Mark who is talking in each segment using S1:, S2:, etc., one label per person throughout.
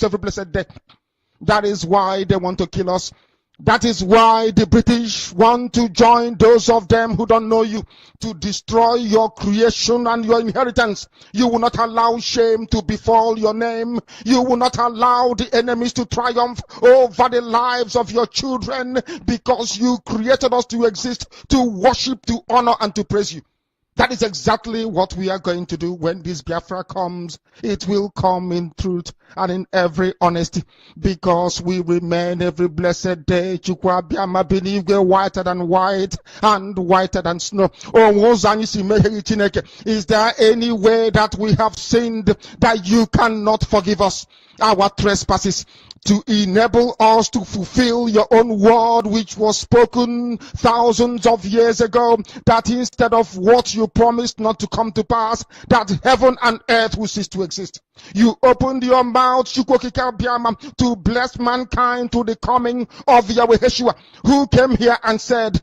S1: lives every blessed day. That is why they want to kill us. That is why the British want to join those of them who don't know you to destroy your creation and your inheritance. You will not allow shame to befall your name. You will not allow the enemies to triumph over the lives of your children, because you created us to exist, to worship, to honor, and to praise you. That is exactly what we are going to do when this Biafra comes. It will come in truth and in every honesty, because we remain every blessed day whiter than white and whiter than snow. Is there any way that we have sinned that you cannot forgive us our trespasses, to enable us to fulfill your own word, which was spoken thousands of years ago, that instead of what you promised not to come to pass, that heaven and earth will cease to exist? You opened your mouth to bless mankind to the coming of Yahweh Yeshua, who came here and said,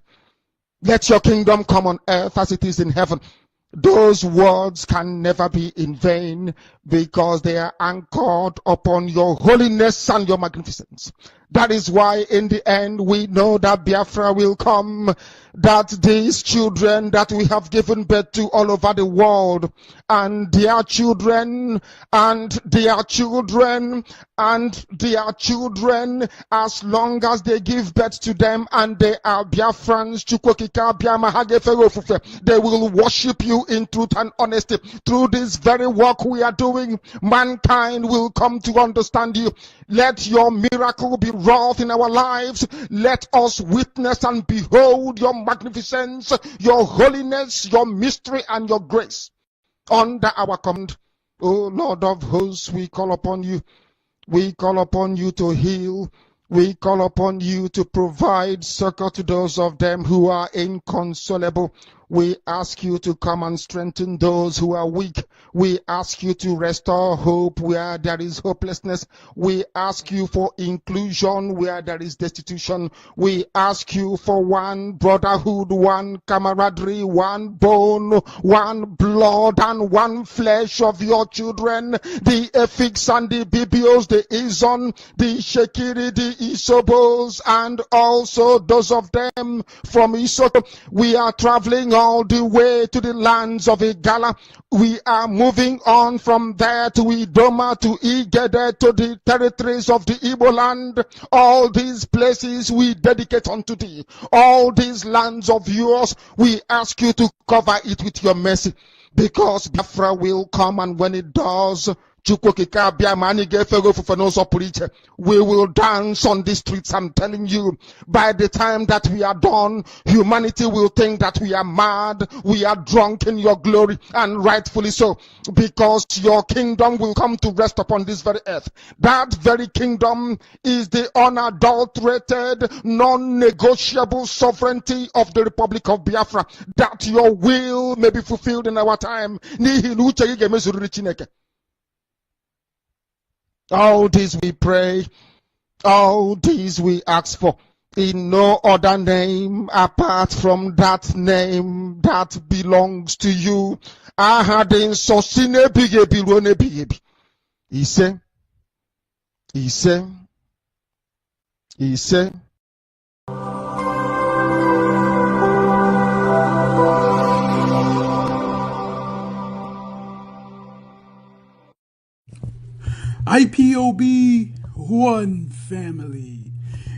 S1: let your kingdom come on earth as it is in heaven. Those words can never be in vain, because they are anchored upon your holiness and your magnificence. That is why in the end we know that Biafra will come, that these children that we have given birth to all over the world, and their children, and their children, and their children, as long as they give birth to them and they are Biafrans, they will worship you in truth and honesty. Through this very work we are doing, mankind will come to understand you. Let your miracle be wrought in our lives. Let us witness and behold your magnificence, your holiness, your mystery, and your grace. Under our command, O Lord of hosts, we call upon you. We call upon you to heal. We call upon you to provide succor to those of them who are inconsolable. We ask you to come and strengthen those who are weak. We ask you to restore hope where there is hopelessness. We ask you for inclusion where there is destitution. We ask you for one brotherhood, one camaraderie, one bone, one blood, and one flesh of your children. The Efiks and the Bibios, the Izon, the Shekiri, the Isobos, and also those of them from Isoko. We are traveling all the way to the lands of Igala. We are moving on from there to Idoma, to Igede, to the territories of the Igbo land. All these places we dedicate unto thee. All these lands of yours, we ask you to cover it with your mercy, because Biafra will come, and when it does, we will dance on the streets. I'm telling you, by the time that we are done, humanity will think that we are mad, we are drunk in your glory, and rightfully so, because your kingdom will come to rest upon this very earth. That very kingdom is the unadulterated, non-negotiable sovereignty of the Republic of Biafra, that your will may be fulfilled in our time. All this we pray, all these we ask for, in no other name apart from that name that belongs to you. Ahadin sosine bigebi rone bigebi. Ise.
S2: IPOB, one family.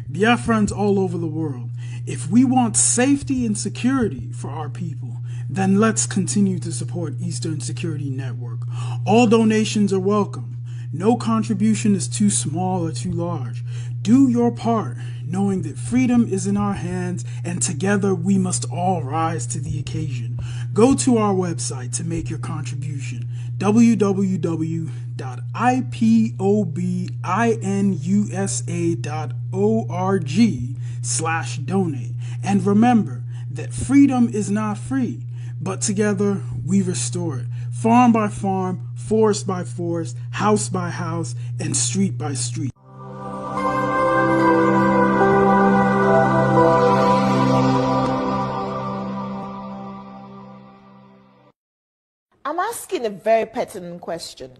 S2: Biafrans all over the world. If we want safety and security for our people, then let's continue to support Eastern Security Network. All donations are welcome. No contribution is too small or too large. Do your part, knowing that freedom is in our hands, and together we must all rise to the occasion. Go to our website to make your contribution, www.ipobinUSA.org/donate. And remember that freedom is not free, but together we restore it, farm by farm, forest by forest, house by house, and street by street.
S3: I'm asking a very pertinent question.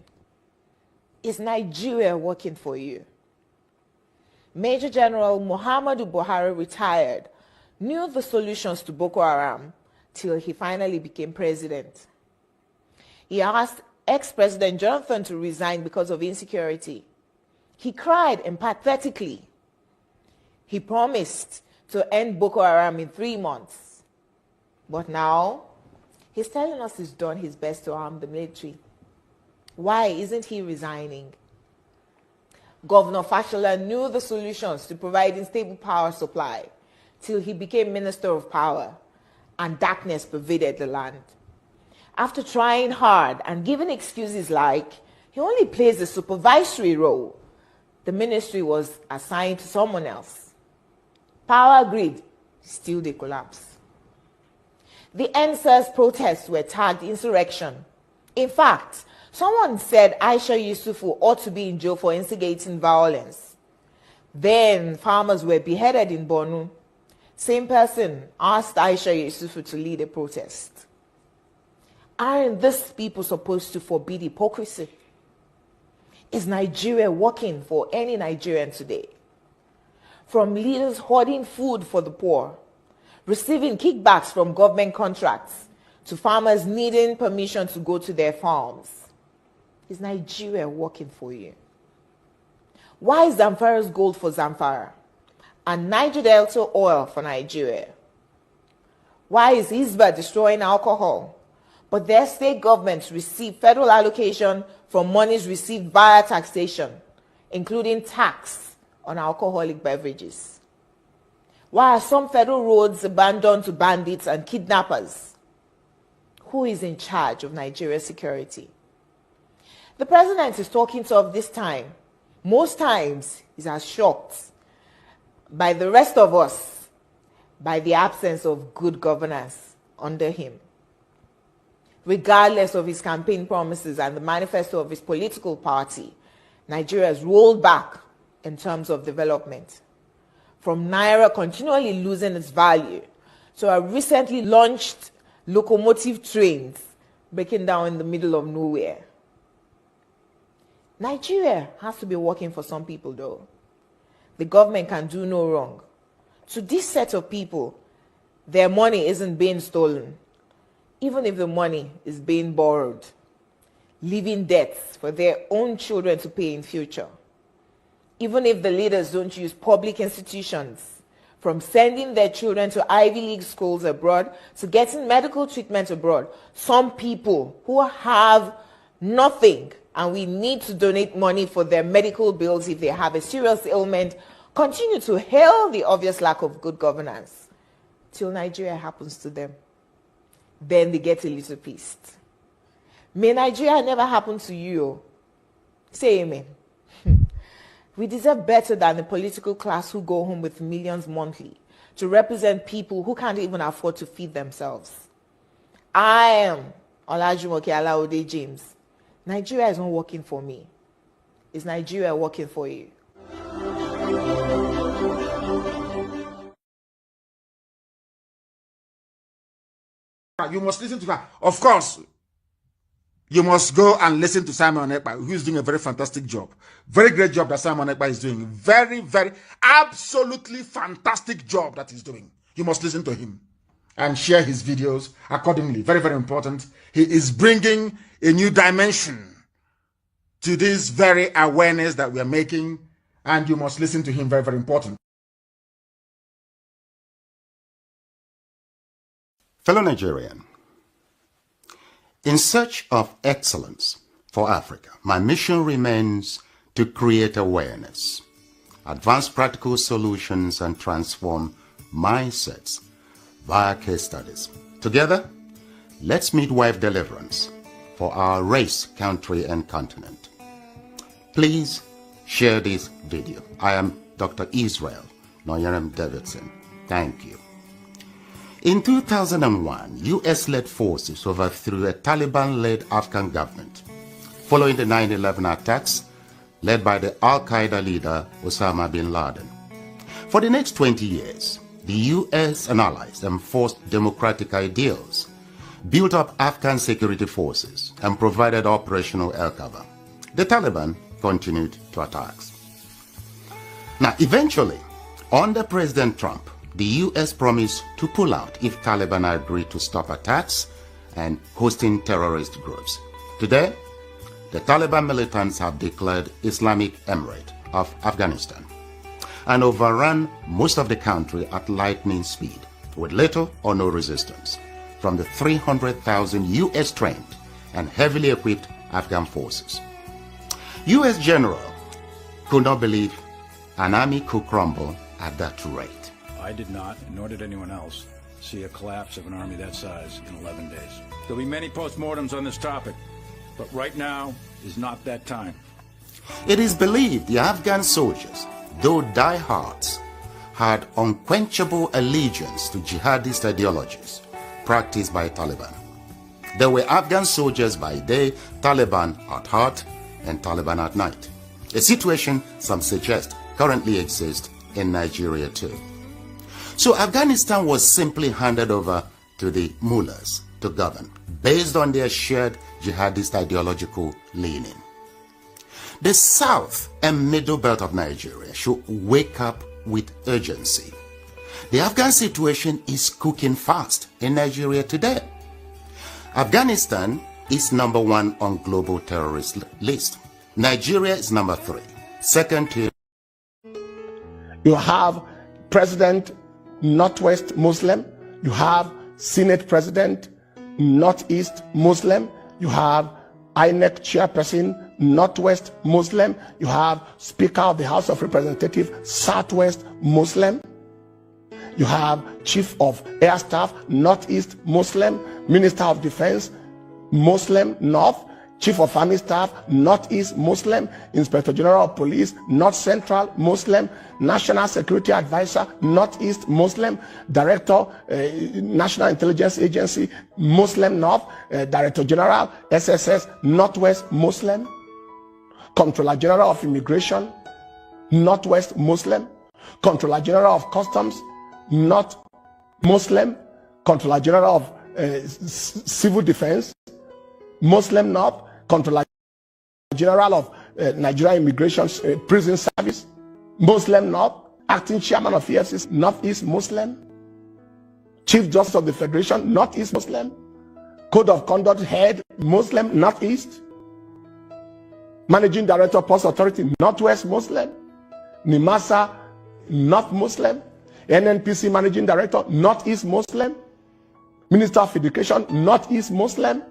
S3: Is Nigeria working for you? Major General Muhammadu Buhari retired, knew the solutions to Boko Haram till he finally became president. He asked ex-President Jonathan to resign because of insecurity. He cried empathetically. He promised to end Boko Haram in 3 months. But now, he's telling us he's done his best to arm the military. Why isn't he resigning? Governor Fashola knew the solutions to providing stable power supply till he became Minister of Power, and darkness pervaded the land. After trying hard and giving excuses like he only plays a supervisory role, the ministry was assigned to someone else. Power grid, still they collapse. The NSAS protests were tagged insurrection. In fact, someone said Aisha Yusufu ought to be in jail for instigating violence. Then farmers were beheaded in Borno. Same person asked Aisha Yusufu to lead a protest. Aren't these people supposed to forbid hypocrisy? Is Nigeria working for any Nigerian today? From leaders hoarding food for the poor, receiving kickbacks from government contracts, to farmers needing permission to go to their farms. Is Nigeria working for you? Why is Zamfara's gold for Zamfara and Niger Delta oil for Nigeria? Why is Hisba destroying alcohol, but their state governments receive federal allocation from monies received via taxation, including tax on alcoholic beverages? Why are some federal roads abandoned to bandits and kidnappers? Who is in charge of Nigeria's security? The president is talking tough this time. Most times, he's as shocked by the rest of us by the absence of good governance under him. Regardless of his campaign promises and the manifesto of his political party, Nigeria has rolled back in terms of development. From Naira continually losing its value to our recently launched locomotive trains breaking down in the middle of nowhere. Nigeria has to be working for some people though. The government can do no wrong. To this set of people, their money isn't being stolen, even if the money is being borrowed, leaving debts for their own children to pay in future. Even if the leaders don't use public institutions, from sending their children to Ivy League schools abroad to getting medical treatment abroad, some people who have nothing and we need to donate money for their medical bills if they have a serious ailment, continue to hail the obvious lack of good governance till Nigeria happens to them. Then they get a little pissed. May Nigeria never happen to you. Say amen. We deserve better than the political class who go home with millions monthly to represent people who can't even afford to feed themselves. I am Olajumoke Alaode James. Nigeria is not working for me. Is Nigeria working for you?
S1: You must listen to her. Of course, you must go and listen to Simon Ekpa, who is doing a very fantastic job. Very great job that Simon Ekpa is doing. Very, very, absolutely fantastic job that he's doing. You must listen to him and share his videos accordingly. Very, very important. He is bringing a new dimension to this very awareness that we are making, and you must listen to him. Very, very important.
S4: Fellow Nigerian, in search of excellence for Africa, my mission remains to create awareness, advance practical solutions, and transform mindsets via case studies. Together, let's midwife deliverance for our race, country, and continent. Please share this video. I am Dr. Israel Noyerem Davidson. Thank you. In 2001, US-led forces overthrew a Taliban-led Afghan government following the 9/11 attacks led by the Al-Qaeda leader Osama bin Laden. For the next 20 years, the US and allies enforced democratic ideals, built up Afghan security forces, and provided operational air cover. The Taliban continued to attacks. Now, eventually, under President Trump, the U.S. promised to pull out if Taliban agreed to stop attacks and hosting terrorist groups. Today, the Taliban militants have declared Islamic Emirate of Afghanistan and overrun most of the country at lightning speed with little or no resistance from the 300,000 U.S. trained and heavily equipped Afghan forces. U.S. general could not believe an army could crumble at that rate.
S5: I did not, and nor did anyone else, see a collapse of an army that size in 11 days. There'll be many postmortems on this topic, but right now is not that time.
S4: It is believed the Afghan soldiers, though diehards, had unquenchable allegiance to jihadist ideologies practiced by Taliban. There were Afghan soldiers by day, Taliban at heart, and Taliban at night. A situation, some suggest, currently exists in Nigeria too. So Afghanistan was simply handed over to the mullahs to govern, based on their shared jihadist ideological leaning. The south and middle belt of Nigeria should wake up with urgency. The Afghan situation is cooking fast in Nigeria today. Afghanistan is number 1 on global terrorist list. Nigeria is number 3. Second to...
S6: You have President Northwest Muslim. You have Senate President Northeast Muslim. You have INEC Chairperson Northwest Muslim. You have Speaker of the House of Representatives Southwest Muslim. You have Chief of Air Staff Northeast Muslim. Minister of Defense Muslim North. Chief of Army Staff Northeast Muslim. Inspector General of Police North Central Muslim. National Security Advisor Northeast Muslim. Director National Intelligence Agency Muslim North. Director General SSS Northwest Muslim. Comptroller General of Immigration Northwest Muslim. Comptroller General of Customs North Muslim. Comptroller General of Civil Defense Muslim North. Comptroller General of Nigeria Immigration Prison Service Muslim North. Acting Chairman of EFCC Northeast Muslim. Chief Justice of the Federation Northeast Muslim. Code of Conduct Head Muslim Northeast. Managing Director Post Authority Northwest Muslim. NIMASA North Muslim. NNPC Managing Director Northeast Muslim. Minister of Education Northeast Muslim.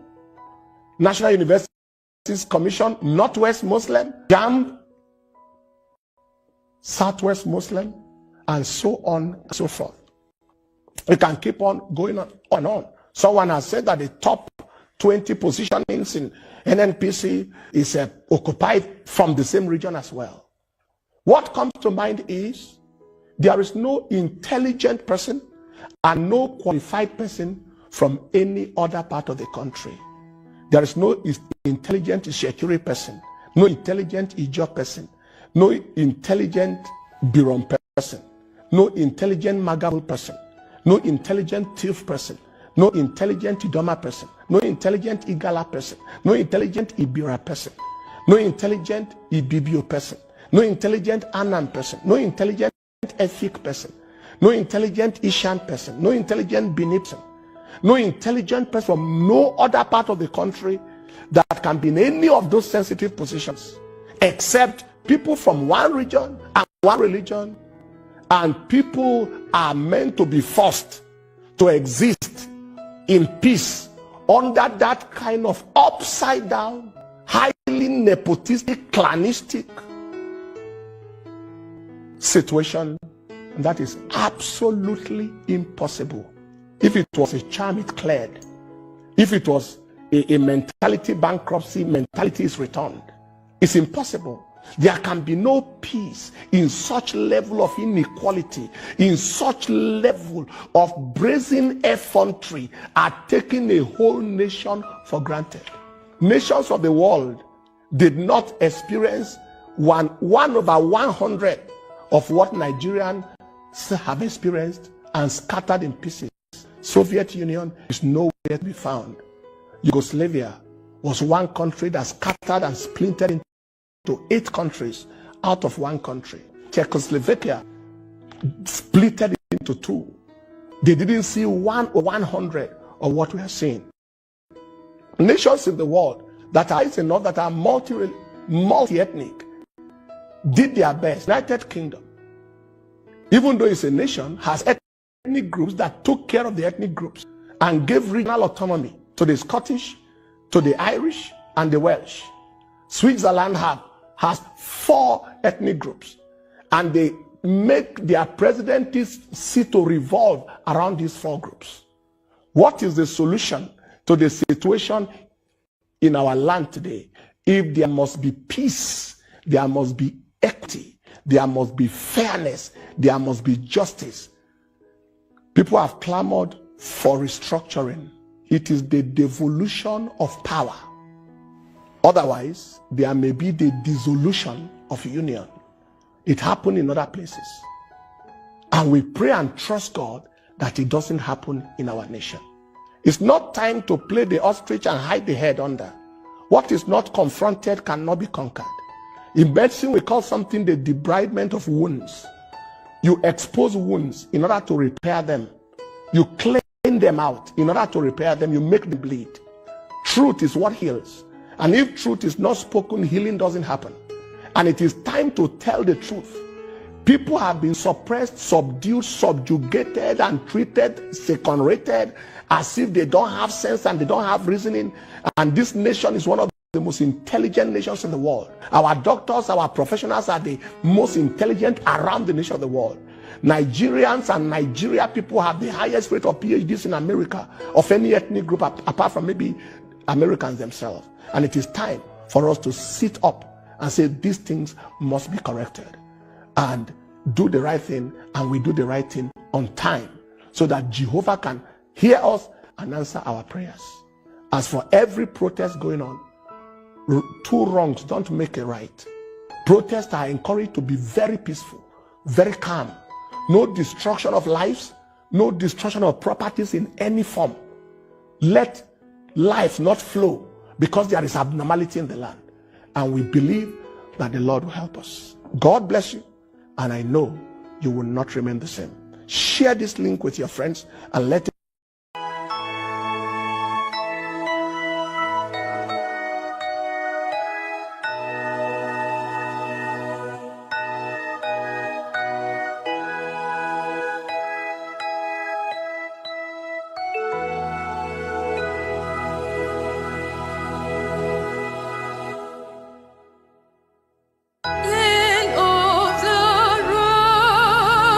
S6: National Universities Commission Northwest Muslim. JAMB Southwest Muslim, and so on and so forth. We can keep on going on and on. Someone has said that the top 20 positionings in NNPC is occupied from the same region as well. What comes to mind is there is no intelligent person and no qualified person from any other part of the country. There is no intelligent Shekiri person, no intelligent Ijo person, no intelligent Biron person, no intelligent Magabul person, no intelligent Tif person, no intelligent Idoma person, no intelligent Igala person, no intelligent Ibira person, no intelligent Ibibio person, no intelligent Anan person, no intelligent Efik person, no intelligent Ishan person, no intelligent Bini person, no intelligent person from no other part of the country that can be in any of those sensitive positions, except people from one region and one religion. And people are meant to be forced to exist in peace under that kind of upside down, highly nepotistic, clanistic situation. And that is absolutely impossible. If it was a charm, it cleared. If it was a mentality bankruptcy, mentality is returned. It's impossible. There can be no peace in such level of inequality, in such level of brazen effrontery at taking a whole nation for granted. Nations of the world did not experience 1/100 of what Nigerians have experienced and scattered in pieces. Soviet Union is nowhere to be found. Yugoslavia was one country that scattered and splintered into to 8 countries out of 1 country. Czechoslovakia splitted into 2. They didn't see 1 or 100 of what we are seeing. Nations in the world that are enough, that are multi-ethnic, did their best. United Kingdom, even though it's a nation, has ethnic groups that took care of the ethnic groups and gave regional autonomy to the Scottish, to the Irish, and the Welsh. Switzerland has 4 ethnic groups, and they make their presidencies sit to revolve around these 4 groups. What is the solution to the situation in our land today? If there must be peace, there must be equity, there must be fairness, there must be justice. People have clamored for restructuring. It is the devolution of power. Otherwise, there may be the dissolution of union. It happened in other places. And we pray and trust God that it doesn't happen in our nation. It's not time to play the ostrich and hide the head under. What is not confronted cannot be conquered. In medicine, we call something the debridement of wounds. You expose wounds in order to repair them. You clean them out in order to repair them. You make them bleed. Truth is what heals. And if truth is not spoken, healing doesn't happen. And it is time to tell the truth. People have been suppressed, subdued, subjugated, and treated, second-rated, as if they don't have sense and they don't have reasoning. And this nation is one of the most intelligent nations in the world. Our doctors, our professionals are the most intelligent around the nation of the world. Nigerians and Nigeria people have the highest rate of PhDs in America of any ethnic group apart from maybe Americans themselves. And it is time for us to sit up and say these things must be corrected and do the right thing, and we do the right thing on time so that Jehovah can hear us and answer our prayers. As for every protest going on, 2 wrongs don't make a right. Protests are encouraged to be very peaceful, very calm. No destruction of lives, no destruction of properties in any form. Let life not flow because there is abnormality in the land. And we believe that the Lord will help us. God bless you. And I know you will not remain the same. Share this link with your friends and let it
S7: Land of the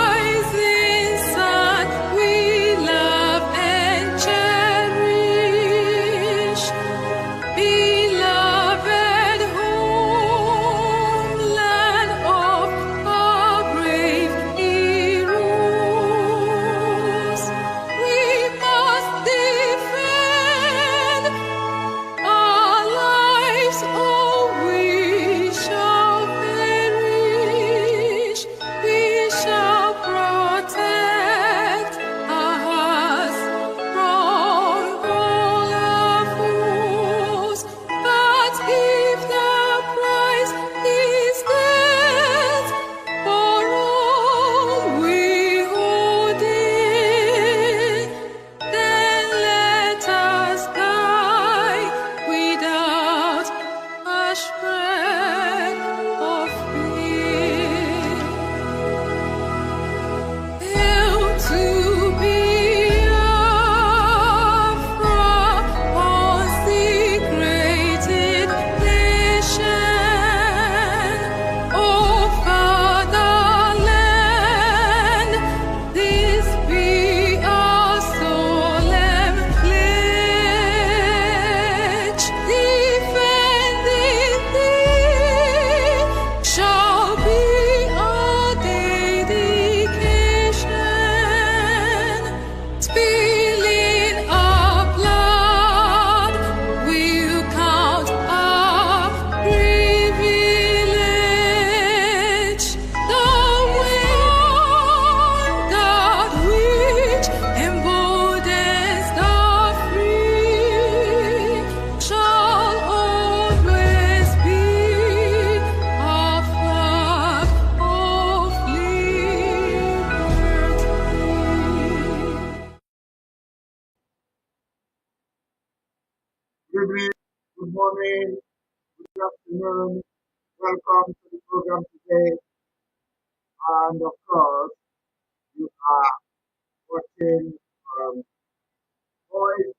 S7: rising sun, we love morning, good afternoon. Welcome to the program today. And of course, you are watching Voice.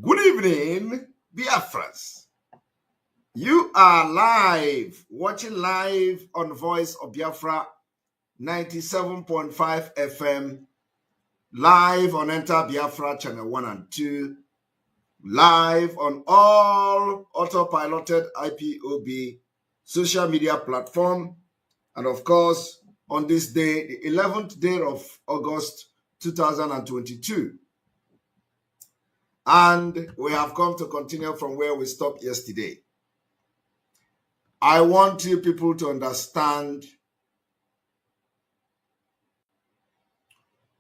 S8: Good evening, Biafras. You are live, watching live on Voice of Biafra 97.5 FM, live on Enter Biafra Channel 1 and 2, live on all autopiloted IPOB social media platform, and of course, on this day, the 11th day of August 2022. And we have come to continue from where we stopped yesterday. I want you people to understand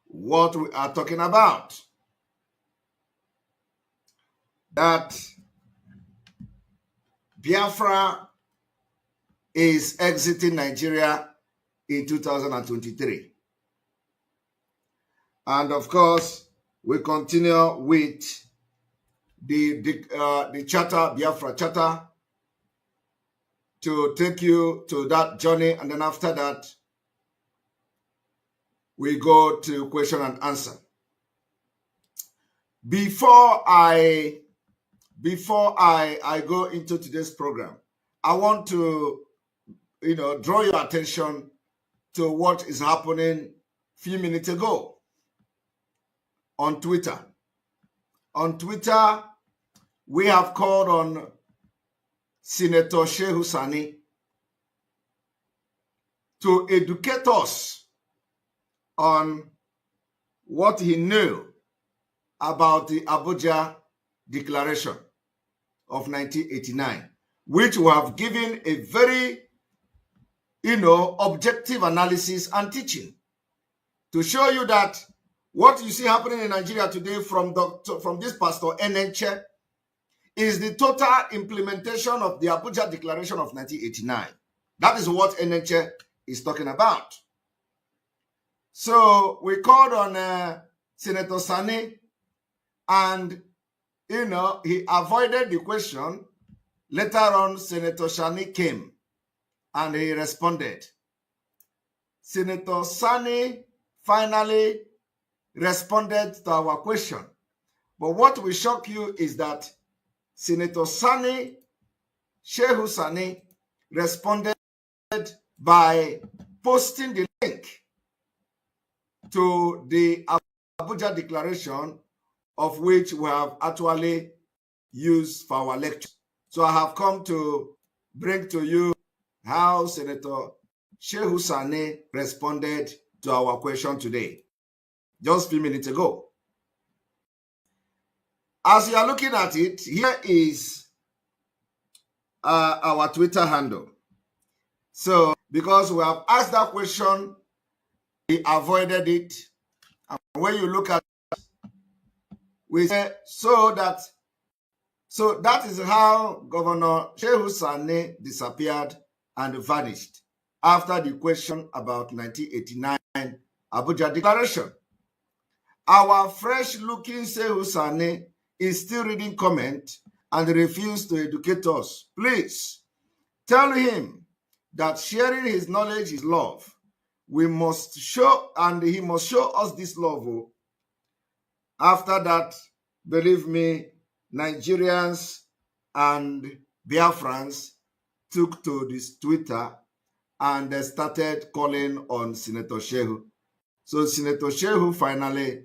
S8: what we are talking about. That Biafra is exiting Nigeria in 2023. And of course, we continue with the charter, Biafra charter, to take you to that journey. And then after that, we go to question and answer. Before I go into today's program, I want to, draw your attention to what is happening a few minutes ago on Twitter. On Twitter, we have called on Senator Shehu Sani to educate us on what he knew about the Abuja Declaration of 1989, which we have given a very, objective analysis and teaching to show you that what you see happening in Nigeria today from this Pastor Enenche is the total implementation of the Abuja Declaration of 1989. That is what Enenche is talking about. So we called on Senator Sani, and he avoided the question. Later on, Senator Sani came and he responded. Senator Sani finally responded to our question. But what will shock you is that Senator Sani, Shehu Sani, responded by posting the link to the Abuja Declaration, of which we have actually used for our lecture. So I have come to bring to you how Senator Shehu Sani responded to our question today, just a few minutes ago. As you are looking at it, here is our Twitter handle. So, because we have asked that question, we avoided it. And when you look at it, we say, so that is how Governor Shehu Sani disappeared and vanished after the question about 1989 Abuja Declaration. Our fresh-looking Shehu Sani is still reading comment and refused to educate us. Please tell him that sharing his knowledge is love. We must show, and he must show us this love. After that, believe me, Nigerians and Biafrans took to this Twitter and they started calling on Senator Shehu. So Senator Shehu finally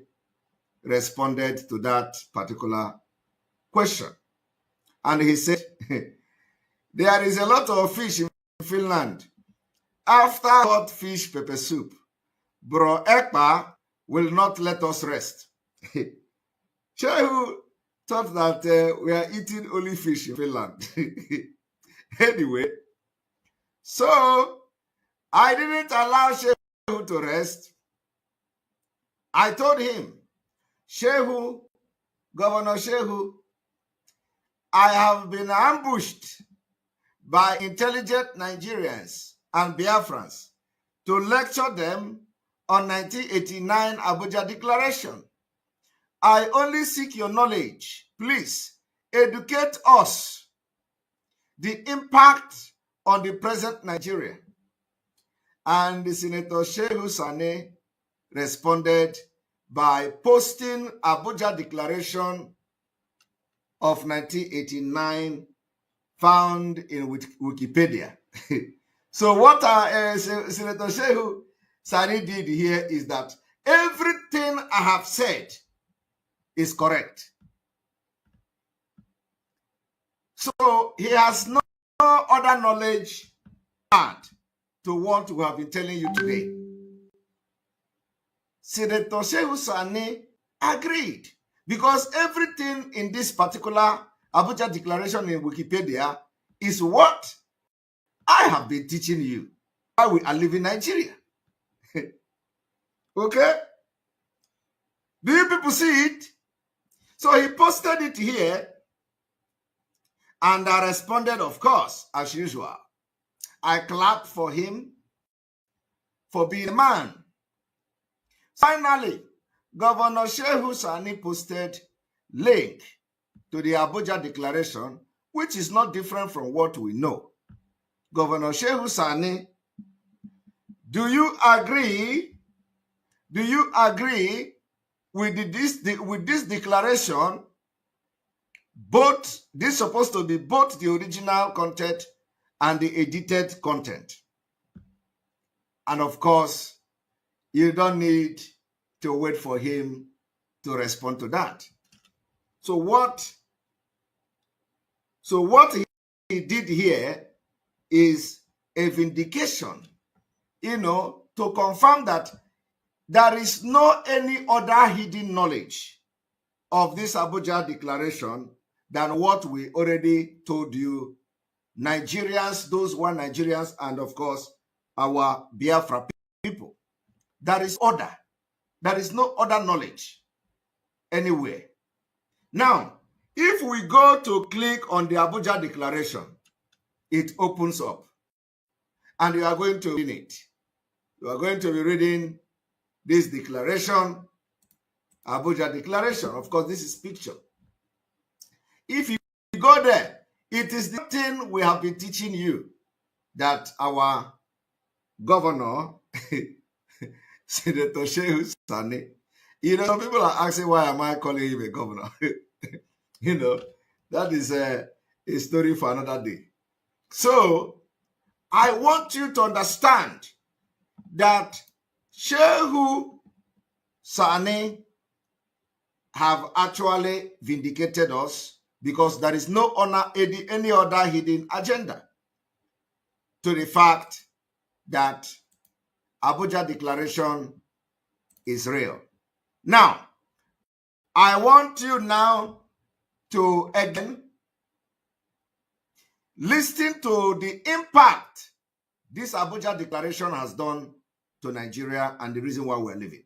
S8: responded to that particular question. And he said, there is a lot of fish in Finland. After hot fish pepper soup, Bro Ekpa will not let us rest. Shehu thought that we are eating only fish in Finland. Anyway, so I didn't allow Shehu to rest. I told him, Shehu, Governor Shehu, I have been ambushed by intelligent Nigerians and Biafrans to lecture them on 1989 Abuja Declaration. I only seek your knowledge. Please educate us the impact on the present Nigeria. And the Senator Shehu Sane responded by posting Abuja Declaration of 1989 found in Wikipedia. So what Senator Shehu Sane did here is that everything I have said is correct. So he has no other knowledge add to what we have been telling you today. Senator Shehu Sane agreed because everything in this particular Abuja Declaration in Wikipedia is what I have been teaching you while we are living in Nigeria. Okay? Do you people see it? So he posted it here, and I responded, of course, as usual. I clapped for him for being a man. Finally, Governor Shehu Sane posted link to the Abuja Declaration, which is not different from what we know. Governor Shehu Sane, do you agree? Do you agree with this declaration? Both, this is supposed to be both the original content and the edited content. And of course, you don't need to wait for him to respond to that. So what he did here is a vindication, to confirm that there is no any other hidden knowledge of this Abuja Declaration than what we already told you, Nigerians, those who are Nigerians, and of course, our Biafra people. There is order. There is no other knowledge anywhere. Now, if we go to click on the Abuja Declaration, it opens up. And you are going to read it. You are going to be reading this declaration, Abuja Declaration. Of course, this is picture. If you go there, it is the thing we have been teaching you that our governor, Senator Shehu Sane, some people are asking, why am I calling him a governor? That is a story for another day. So, I want you to understand that Shehu Sane have actually vindicated us because there is no any other hidden agenda to the fact that Abuja Declaration is real. Now, I want you now to again listen to the impact this Abuja Declaration has done to Nigeria and the reason why we're living.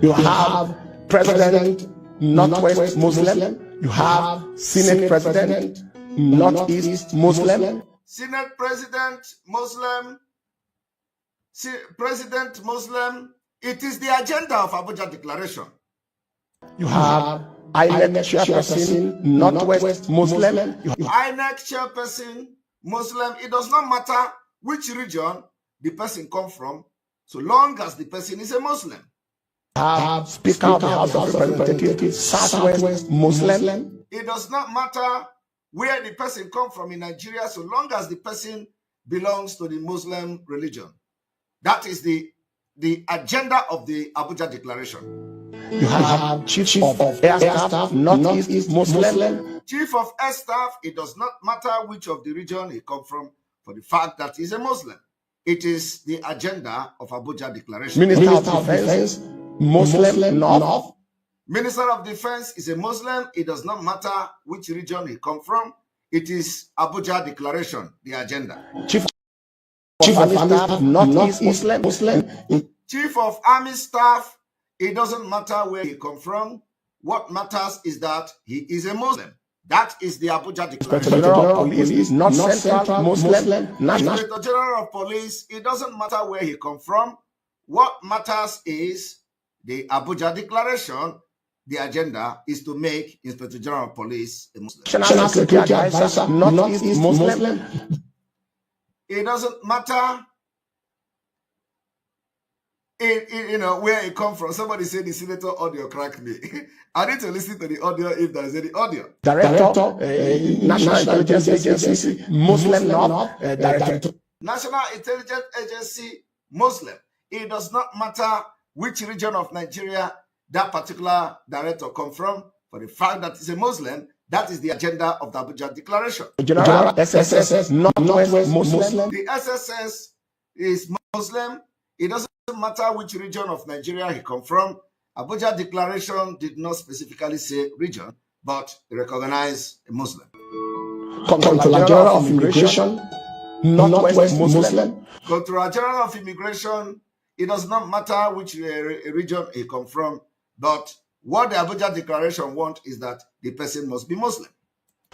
S6: You have President Northwest Muslim. You have Senate President Northeast Muslim.
S8: Senate President Muslim. President Muslim. It is the agenda of Abuja Declaration.
S6: You have INEC Chairperson Northwest Muslim.
S8: INEC Chairperson Muslim. It does not matter which region the person comes from, so long as the person is a Muslim.
S6: Have Speaker of the House of Representatives, Southwest Muslim.
S8: It does not matter where the person comes from in Nigeria, so long as the person belongs to the Muslim religion. That is the agenda of the Abuja Declaration.
S6: You have Chief of Air Staff, Northeast Muslim.
S8: Chief of Air Staff, it does not matter which of the region he comes from, for the fact that he's a Muslim. It is the agenda of Abuja Declaration.
S6: Minister of Defense, Muslim North.
S8: Minister of Defense is a Muslim. It does not matter which region he comes from. It is Abuja Declaration, the agenda.
S6: Chief of Army Staff, Northeast Muslim.
S8: Chief of Army Staff, it doesn't matter where he comes from. What matters is that he is a Muslim. That is the Abuja Declaration.
S6: Inspector General of Police, not Central Muslim.
S8: Inspector General of Police, it doesn't matter where he comes from. What matters is the Abuja Declaration. The agenda is to make Inspector General of Police a Muslim.
S6: National Security Advisor, Northeast Muslim.
S8: It doesn't matter where it comes from. Somebody said the senator audio cracked me. I need to listen to the audio if there is any audio.
S6: Director, National Intelligence Agency, Muslim North, Director.
S8: National Intelligence Agency, Muslim. It does not matter which region of Nigeria that particular director comes from. For the fact that it's a Muslim, that is the agenda of the Abuja Declaration.
S6: General SSS, Northwest Muslim.
S8: The SSS is Muslim. It doesn't matter which region of Nigeria he comes from. Abuja Declaration did not specifically say region, but recognize a Muslim.
S6: Controller General of Immigration, Northwest Muslim.
S8: Controller General of Immigration, it does not matter which region he comes from, but what the Abuja Declaration wants is that the person must be Muslim.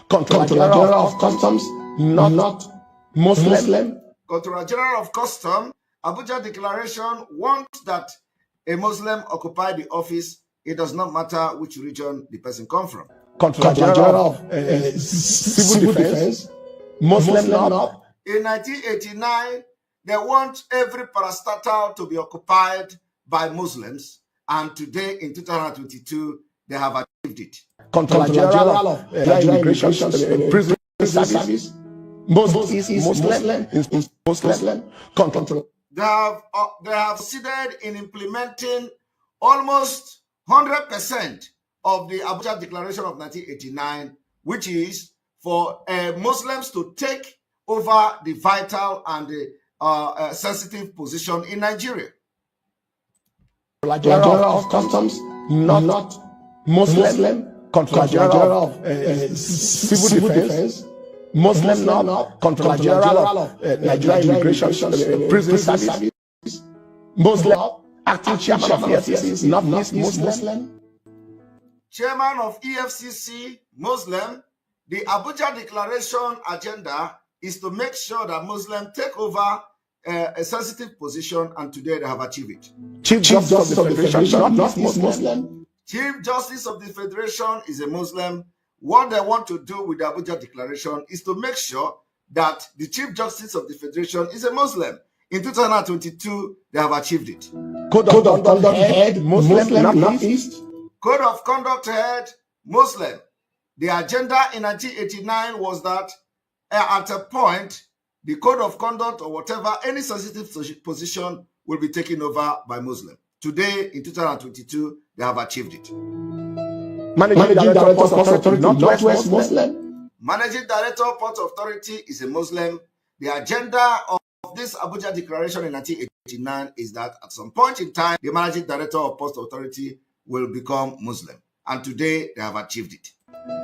S6: Controller General of Customs, not Muslim.
S8: Controller General of Customs, Abuja Declaration wants that a Muslim occupy the office. It does not matter which region the person comes from.
S6: Controller General of Civil Defense, Muslim North.
S8: In 1989, they want every parastatal to be occupied by Muslims, and today in 2022, they have achieved it.
S6: Controller General of Immigration, Prison Service, Muslim. Controller.
S8: They have succeeded in implementing almost 100% of the Abuja Declaration of 1989, which is for Muslims to take over the vital and the sensitive position in Nigeria.
S6: General of Customs, not Muslim. Controller General of Civil Defense, Muslim North. Controller General of Nigeria Immigration, Prison Service, Muslim. Acting Chairman of EFCC, not Muslim.
S8: Chairman of EFCC, Muslim. The Abuja Declaration agenda is to make sure that Muslims take over a sensitive position, and today they have achieved it.
S6: Chief Justice of the Federation, not Muslim.
S8: Chief Justice of the Federation is a Muslim. What they want to do with the Abuja Declaration is to make sure that the Chief Justice of the Federation is a Muslim. In 2022, they have achieved it.
S6: Code of Conduct Head, Muslim Northeast.
S8: Code of Conduct Head, Muslim. The agenda in 1989 was that at a point, the Code of Conduct or whatever, any sensitive position will be taken over by Muslim. Today, in 2022, they have achieved it.
S6: Managing Director of Port Authority, Northwest Muslim.
S8: Managing Director of Port Authority is a Muslim. The agenda of this Abuja Declaration in 1989 is that at some point in time, the Managing Director of Port Authority will become Muslim. And today, they have achieved it.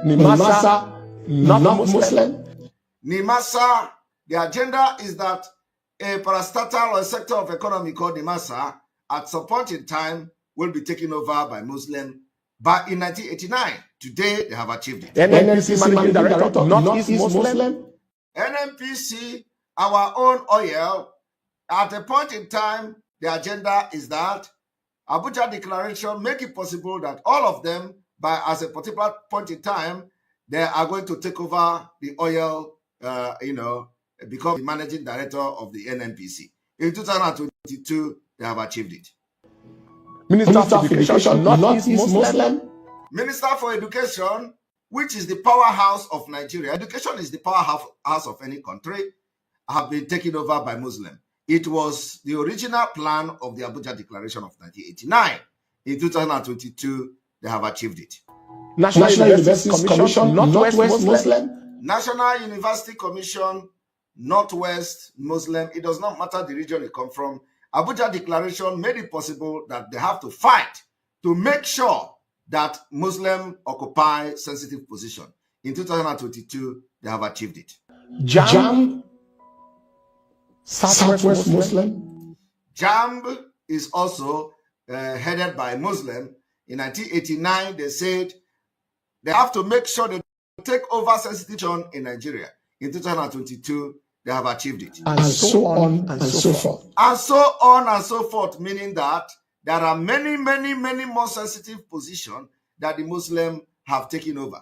S6: Nimasa, not Muslim.
S8: Nimasa, the agenda is that a parastatal or a sector of economy called Nimasa, at some point in time, will be taken over by Muslim. But in 1989, today, they have achieved it.
S6: NNPC Managing Director, Northeast Muslim.
S8: NNPC, our own oil, at a point in time, the agenda is that Abuja Declaration make it possible that all of them, as a particular point in time, they are going to take over the oil, become the managing director of the NNPC. In 2022, they have achieved it.
S6: Minister of Education, Northeast Muslim.
S8: Minister for Education, which is the powerhouse of Nigeria. Education is the powerhouse of any country, have been taken over by Muslim. It was the original plan of the Abuja Declaration of 1989. In 2022, they have achieved it.
S6: National University Commission, Northwest Muslim.
S8: National University Commission, Northwest Muslim. It does not matter the region it comes from. Abuja Declaration made it possible that they have to fight to make sure that Muslims occupy sensitive position. In 2022, they have achieved it.
S6: JAMB, Southwest Muslim.
S8: JAMB is also headed by Muslim. In 1989, they said they have to make sure they take over sensitive position in Nigeria. In 2022, they have achieved it.
S6: And so on and so forth.
S8: And so on and so forth, meaning that there are many, many, many more sensitive positions that the Muslims have taken over.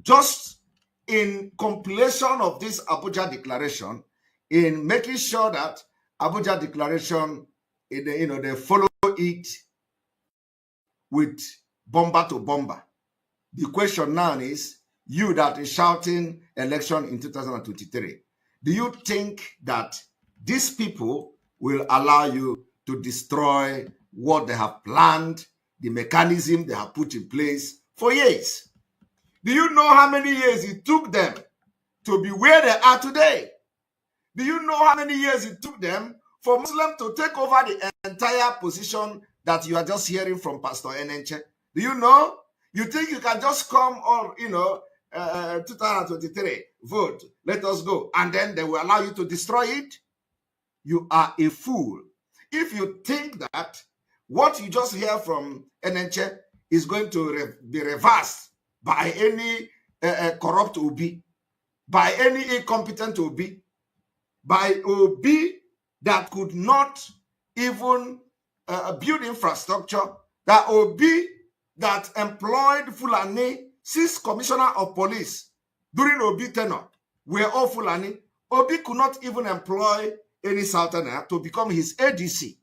S8: Just in compilation of this Abuja Declaration, in making sure that Abuja Declaration, they follow it with bomber to bomber. The question now is, you that is shouting election in 2023, do you think that these people will allow you to destroy what they have planned, the mechanism they have put in place for years? Do you know how many years it took them to be where they are today? Do you know how many years it took them for Muslims to take over the entire position that you are just hearing from Pastor Enenche? Do you know? You think you can just come or, 2023, vote, let us go, and then they will allow you to destroy it? You are a fool. If you think that what you just hear from Enenche is going to be reversed by any corrupt OB, by any incompetent OB, by OB that could not even build infrastructure, that OB that employed Fulani, 6 commissioner of police during OB tenure were all Fulani. OB could not even employ any Southerner to become his ADC.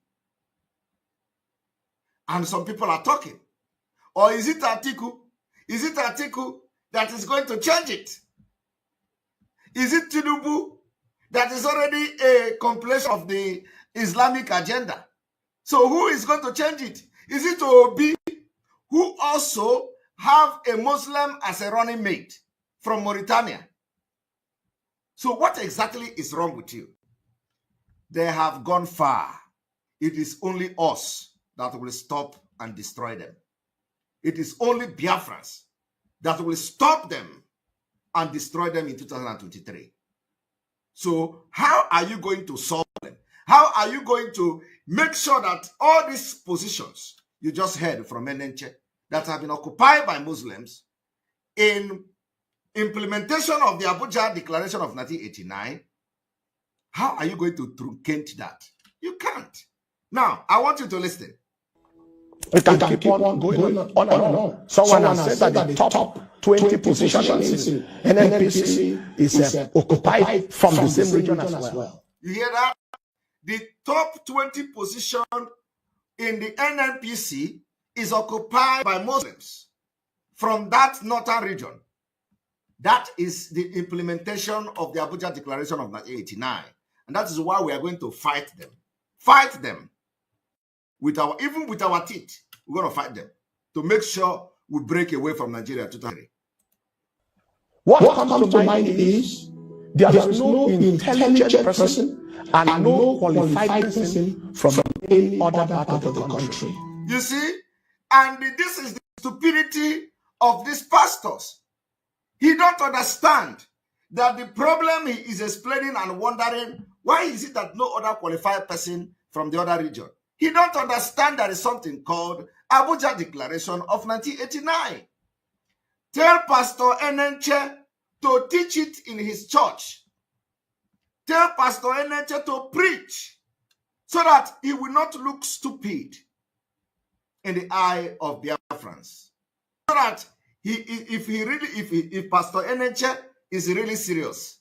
S8: And some people are talking. Or is it Atiku? Is it Atiku that is going to change it? Is it Tinubu that is already a compilation of the Islamic agenda? So who is going to change it? Is it Obi, who also have a Muslim as a running mate from Mauritania? So what exactly is wrong with you? They have gone far. It is only us that will stop and destroy them. It is only Biafrans that will stop them and destroy them in 2023. So how are you going to solve them? How are you going to make sure that all these positions you just heard from Enenche that have been occupied by Muslims in implementation of the Abuja Declaration of 1989, how are you going to truncate that? You can't. Now, I want you to listen.
S6: We can keep on going on and on. Someone has said that the top 20 positions in NNPC is occupied from the same region as well.
S8: You hear that? The top 20 position in the NNPC is occupied by Muslims from that northern region. That is the implementation of the Abuja Declaration of 1989. And that is why we are going to fight them. Fight them. Even with our teeth, we're going to fight them to make sure we break away from Nigeria totally.
S6: What comes to mind is there is no intelligent person and no qualified person from any other part of the country.
S8: You see? And this is the stupidity of these pastors. He don't understand that the problem he is explaining and wondering, why is it that no other qualified person from the other region? He don't understand there is something called Abuja Declaration of 1989. Tell Pastor Enenche to teach it in his church. Tell Pastor Enenche to preach so that he will not look stupid in the eye of Biafrans. So that if Pastor Enenche is really serious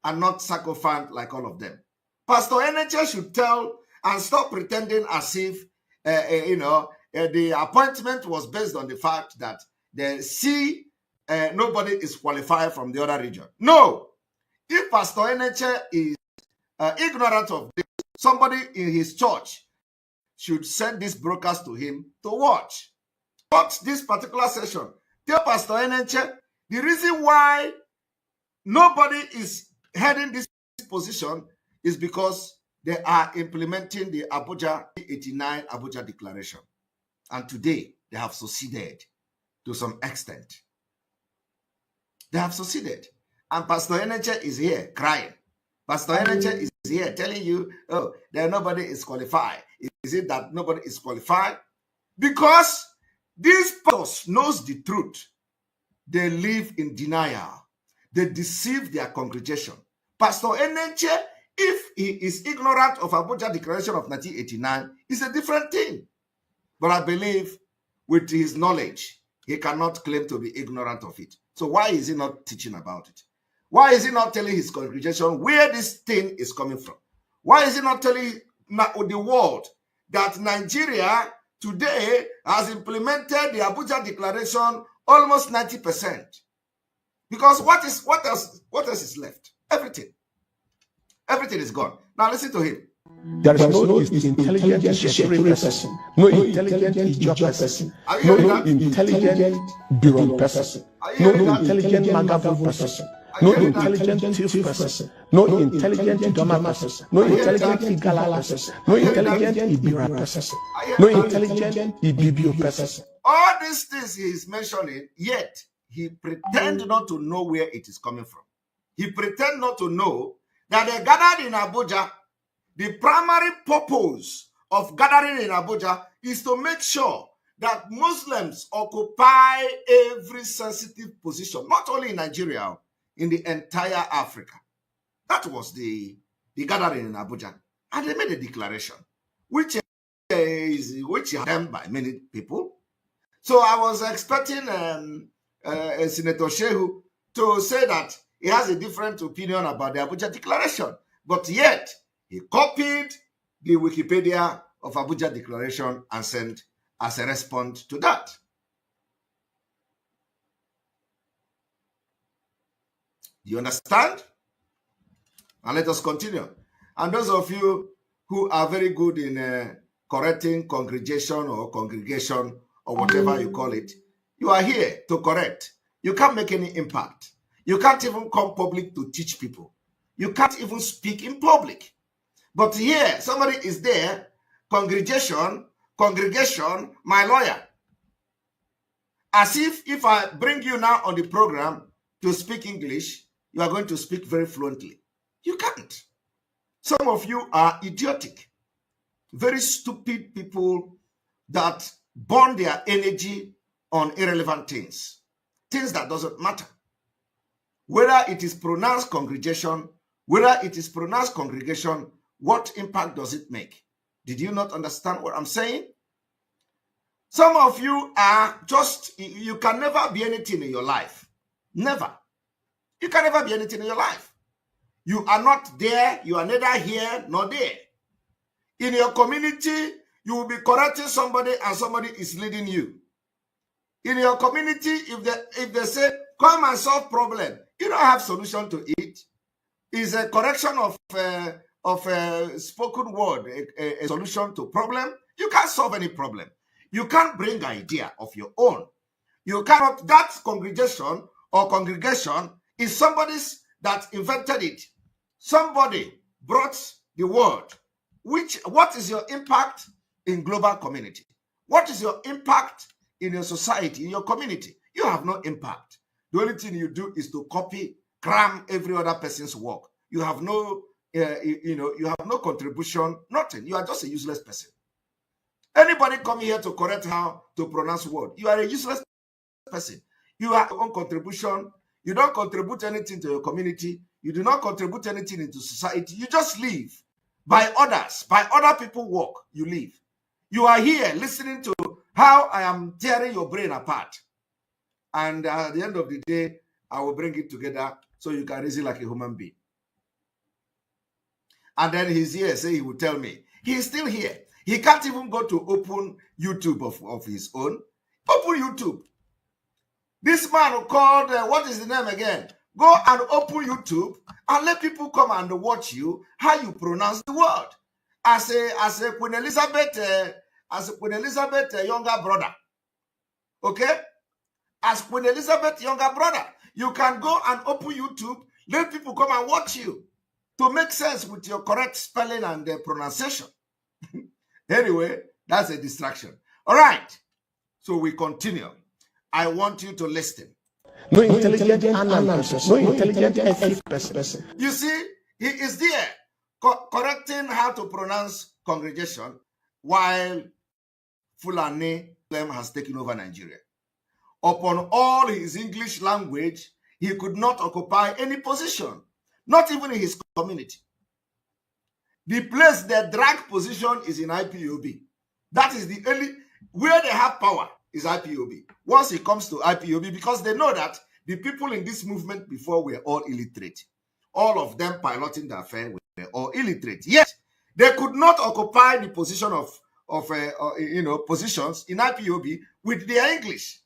S8: and not sycophant like all of them, Pastor Enenche should tell and stop pretending as if the appointment was based on the fact that they see nobody is qualified from the other region. No. If Pastor Enenche is ignorant of this, somebody in his church should send this broadcast to him to watch. Watch this particular session. Tell Pastor Enenche the reason why nobody is heading this position is because they are implementing the Abuja 89 Abuja Declaration. And today, they have succeeded to some extent. They have succeeded. And Pastor Eneche is here crying. Pastor Eneche is here telling you, oh, there nobody is qualified. Is it that nobody is qualified? Because these pastors knows the truth. They live in denial. They deceive their congregation. Pastor Eneche, if he is ignorant of Abuja Declaration of 1989, is a different thing. But I believe with his knowledge, he cannot claim to be ignorant of it. So why is he not teaching about it? Why is he not telling his congregation where this thing is coming from? Why is he not telling the world that Nigeria today has implemented the Abuja Declaration almost 90%? Because what else is left? Everything. Everything is gone. Now listen to him.
S6: There is no intelligent security person, no intelligent Ijaw person, no intelligent Biron person, no intelligent Magavo person, no intelligent Tif person, no intelligent Idoma person, no intelligent Igala person, no intelligent Ibira person, no intelligent Ibibio person.
S8: All these things he is mentioning, yet he pretends not to know where it is coming from. He pretends not to know that they gathered in Abuja. The primary purpose of gathering in Abuja is to make sure that Muslims occupy every sensitive position, not only in Nigeria, in the entire Africa. That was the gathering in Abuja. And they made a declaration, which is done by many people. So I was expecting Senator Shehu to say that he has a different opinion about the Abuja Declaration. But yet, he copied the Wikipedia of Abuja Declaration and sent as a response to that. You understand? And let us continue. And those of you who are very good in correcting congregation or whatever you call it, you are here to correct. You can't make any impact. You can't even come public to teach people. You can't even speak in public. But here, somebody is there, congregation, my lawyer. As if I bring you now on the program to speak English, you are going to speak very fluently. You can't. Some of you are idiotic, very stupid people that burn their energy on irrelevant things that doesn't matter. Whether it is pronounced congregation, what impact does it make? Did you not understand what I'm saying? Some of you are just, you can never be anything in your life. Never. You can never be anything in your life. You are not there. You are neither here nor there. In your community, you will be correcting somebody and somebody is leading you. In your community, if they say, come and solve problem, you don't have solution to it. It's a correction of a spoken word, a solution to problem. You can't solve any problem. You can't bring idea of your own. You cannot, that congregation is somebody's that invented it. Somebody brought the word. What is your impact in global community? What is your impact in your society, in your community? You have no impact. The only thing you do is to copy, cram every other person's work. You have no, you have no contribution, nothing. You are just a useless person. Anybody come here to correct how to pronounce word, you are a useless person. You have your own contribution. You don't contribute anything to your community. You do not contribute anything into society. You just live by others, by other people's work. You live. You are here listening to how I am tearing your brain apart. And at the end of the day, I will bring it together so you can reason like a human being. And then he's here, say he will tell me. He's still here. He can't even go to open YouTube of his own. Open YouTube. This man called, what is the name again? Go and open YouTube and let people come and watch you, how you pronounce the word. As a Queen Elizabeth, younger brother. Okay? As Queen Elizabeth younger brother, you can go and open YouTube, let people come and watch you. to make sense with your correct spelling and pronunciation. Anyway, that's a distraction. All right. So we continue. I want you to listen.
S6: No intelligent analyst, no intelligent ethic person.
S8: You see, he is there correcting how to pronounce congregation while Fulani has taken over Nigeria. Upon all his English language, he could not occupy any position, not even in his community. The place they drag position is in IPOB. That is the only, where they have power is IPOB. Once it comes to IPOB, because they know that the people in this movement before were all illiterate. All of them piloting the affair were all illiterate. Yet, they could not occupy the position of positions in IPOB with their English.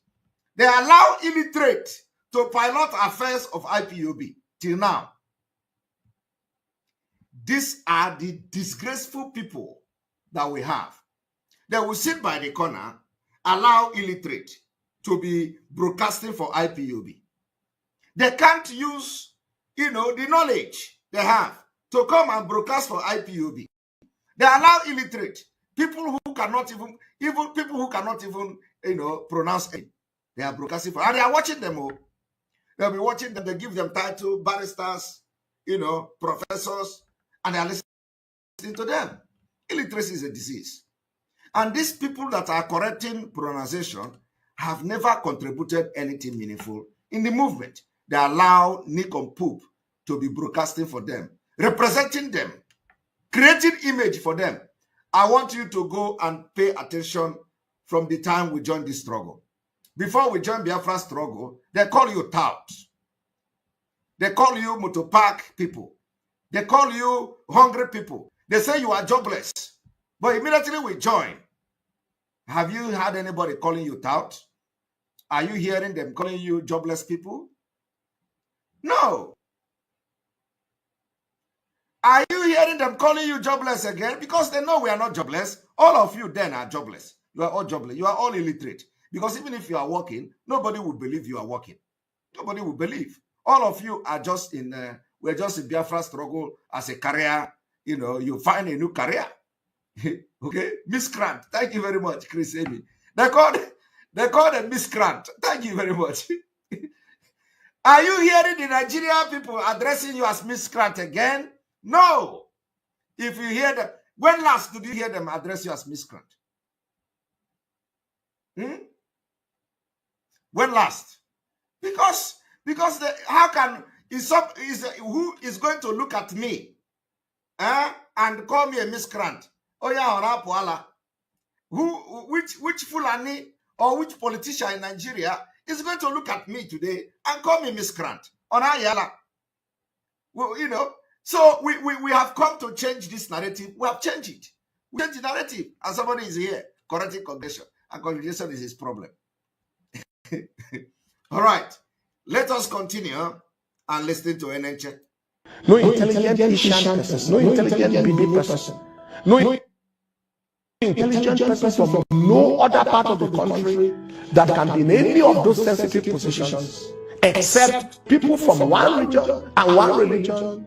S8: They allow illiterate to pilot affairs of IPOB till now. These are the disgraceful people that we have. They will sit by the corner, allow illiterate to be broadcasting for IPOB. They can't use, the knowledge they have to come and broadcast for IPOB. They allow illiterate people who cannot even pronounce it. They are broadcasting for, and they are watching them all. They'll be watching them. They give them title, barristers, professors, and they are listening to them. Illiteracy is a disease. And these people that are correcting pronunciation have never contributed anything meaningful in the movement. They allow Nick and Poop to be broadcasting for them, representing them, creating image for them. I want you to go and pay attention from the time we joined this struggle. Before we joined Biafra struggle, they call you touts. They call you motopark people. They call you hungry people. They say you are jobless. But immediately we join. Have you had anybody calling you tout? Are you hearing them calling you jobless people? No. Are you hearing them calling you jobless again? Because they know we are not jobless. All of you then are jobless. You are all jobless. You are all illiterate. Because even if you are working, nobody will believe you are working. Nobody will believe. All of you are just we're just in Biafra struggle as a career. You find a new career. Okay? Miscreant. Thank you very much, Chris Amy. They call them miscreant. Thank you very much. Are you hearing the Nigerian people addressing you as miscreant again? No. If you hear them, when last did you hear them address you as miscreant? When last? Because who is going to look at me and call me a miscreant? Oh yeah, which Fulani or which politician in Nigeria is going to look at me today and call me miscreant? Well, so we have come to change this narrative. We have changed it. We change the narrative. And somebody is here correcting congregation. And congregation is his problem. All right. Let us continue and listen to NHA.
S6: No intelligent Asian person, no intelligent BB person, no intelligent person from no other part of the country that can be in any of those sensitive positions except people from one region and one religion.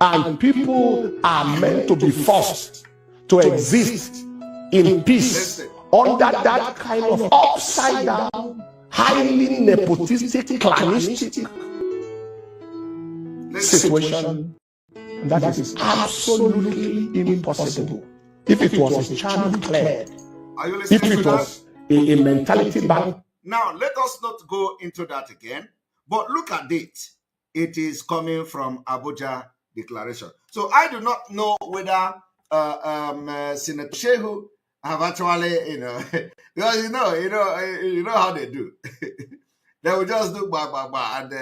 S6: And people are meant to be forced to exist in peace under that kind of upside down, highly nepotistic, clanistic situation. That is absolutely impossible. If it was a child cleared, if it was a mentality bank.
S8: Now, let us not go into that again, but look at it. It is coming from Abuja Declaration. So I do not know whether Senator Shehu have actually, because you know how they do. They will just do and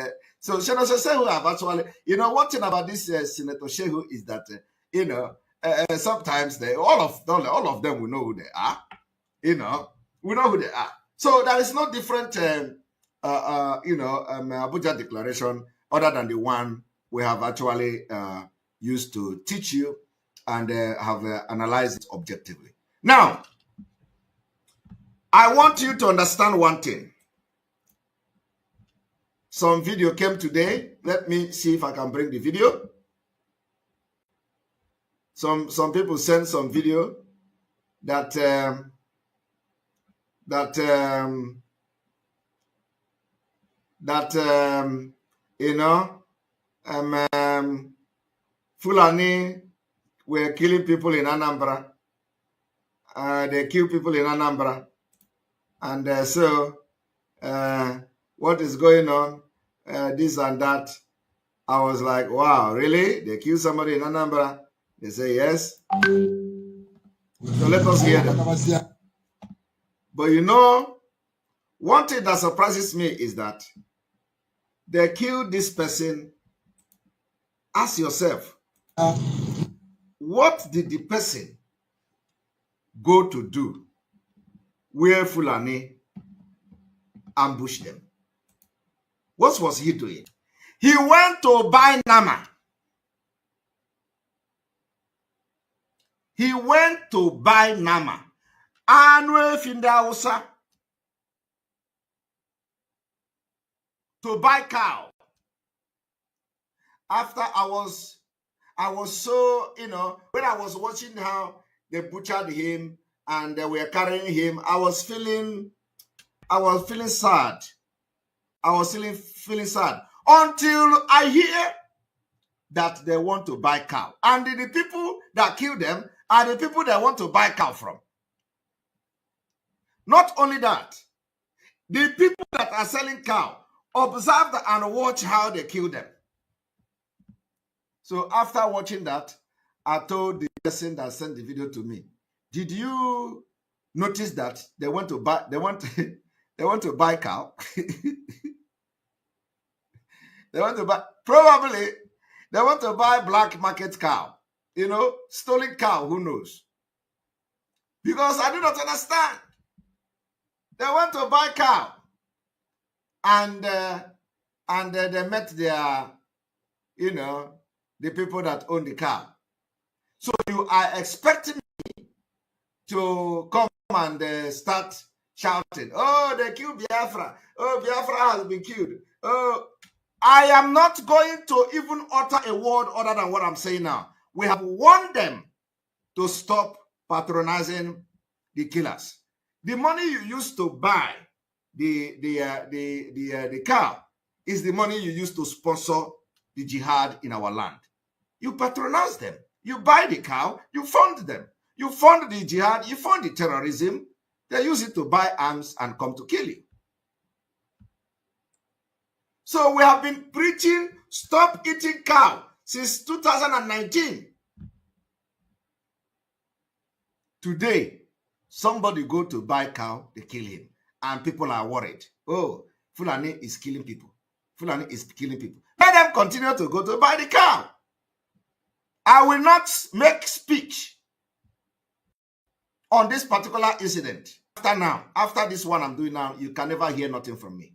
S8: so Senator Shehu have actually, one thing about this Senator Shehu is that sometimes all of them will know who they are. We know who they are. So there is no different Abuja Declaration other than the one we have actually used to teach you and have analyzed it objectively. Now, I want you to understand one thing. Some video came today. Let me see if I can bring the video. some people send some video that you know, Fulani were killing people in Anambra. They kill people in Anambra, and so what is going on? This and that. I was like, wow, really? They kill somebody in Anambra? They say yes. So let us hear them. But you know, one thing that surprises me is that they killed this person. Ask yourself, what did the person go to do where Fulani ambushed them? What was he doing? He went to buy Nama. He went to buy Nama. Anwe Findausa. To buy cow. After I was so, you know, when I was watching how they butchered him and they were carrying him, I was feeling sad. I was feeling sad until I hear that they want to buy cow. And the people that kill them are the people they want to buy cow from. Not only that, the people that are selling cow observe and watch how they kill them. So after watching that, I told the person that sent the video to me, did you notice that they want to buy cow? They want to buy, probably they want to buy black market cow, you know, stolen cow, who knows? Because I do not understand. They want to buy cow. And they met their, you know, the people that own the cow. So you are expecting me to come and start shouting, oh, they killed Biafra. Oh, Biafra has been killed. Oh, I am not going to even utter a word other than what I'm saying now. We have warned them to stop patronizing the killers. The money you used to buy the cow is the money you use to sponsor the jihad in our land. You patronize them. You buy the cow. You fund them. You fund the jihad. You fund the terrorism. They use it to buy arms and come to kill you. So we have been preaching stop eating cow since 2019. Today, somebody go to buy cow, they kill him. And people are worried. Oh, Fulani is killing people. Fulani is killing people. Let them continue to go to buy the cow. I will not make speech on this particular incident. After this one I'm doing now, you can never hear nothing from me.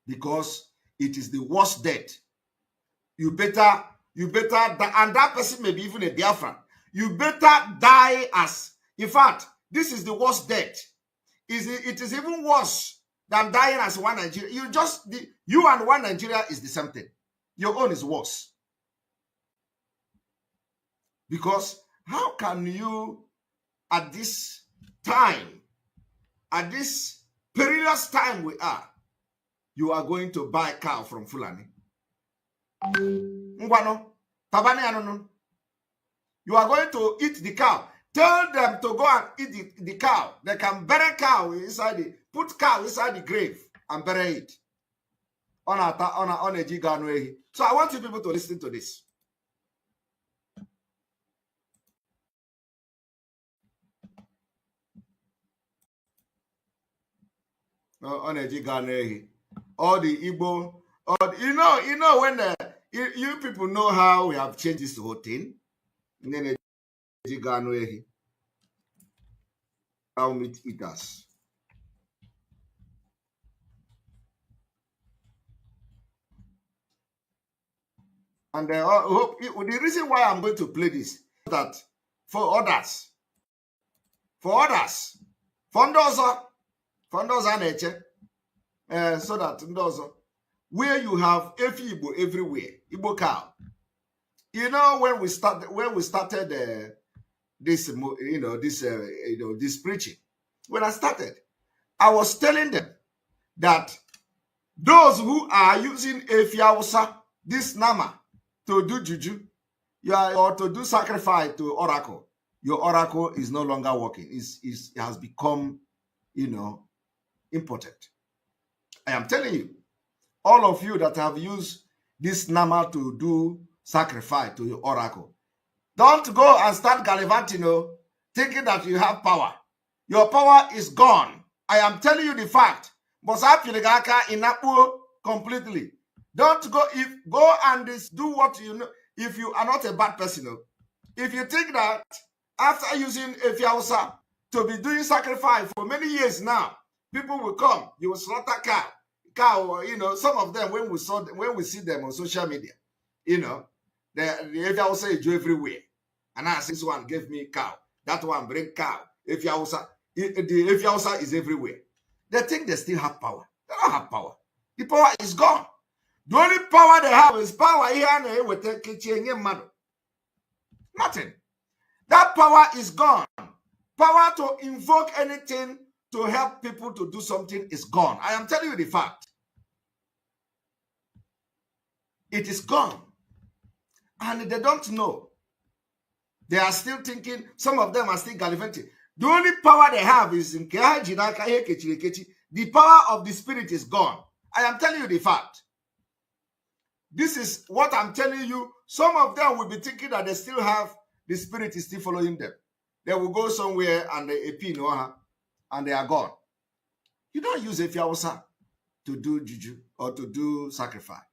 S8: Because it is the worst death. You better, and that person may be even a Biafran. You better die as, in fact, this is the worst death. It is even worse than dying as one Nigeria. You and one Nigeria is the same thing. Your own is worse. Because how can you, at this time, at this perilous time we are, you are going to buy cow from Fulani? Ngwano, tabani anono. You are going to eat the cow. Tell them to go and eat the cow. They can bury cow inside put cow inside the grave and bury it. On a giganway. So I want you people to listen to this. On a giganway. All the Igbo, you know when you people know how we have changed this whole thing. And then how meat eaters. And the reason why I'm going to play this is that for others, fundos nature, so that where you have Igbo everywhere, Igbo cow, You know, when we started this preaching, when I started, I was telling them that those who are using Efiausa, this Nama, to do juju, or to do sacrifice to oracle, your oracle is no longer working. It has become, impotent. I am telling you, all of you that have used this Nama to do sacrifice to your oracle, don't go and start gallivanting, thinking that you have power. Your power is gone. I am telling you the fact. Completely. Don't go and do what you know. If you are not a bad person, if you think that after using Efiausa to be doing sacrifice for many years now, people will come, you will slaughter cow, some of them when we see them on social media, the Efiausa is everywhere. And I this one gave me cow, that one bring cow. Efiausa, the Efiausa is everywhere. They think they still have power. They don't have power. The power is gone. The only power they have is power here with the kitchen. Nothing. That power is gone. Power to invoke anything to help people to do something is gone. I am telling you the fact. It is gone. And they don't know. They are still thinking, some of them are still gallivanting. The only power they have is in the power of the spirit is gone. I am telling you the fact. This is what I'm telling you. Some of them will be thinking that they still have the spirit is still following them. They will go somewhere and they appear and they are gone. You don't use Efiausa to do juju or to do sacrifice,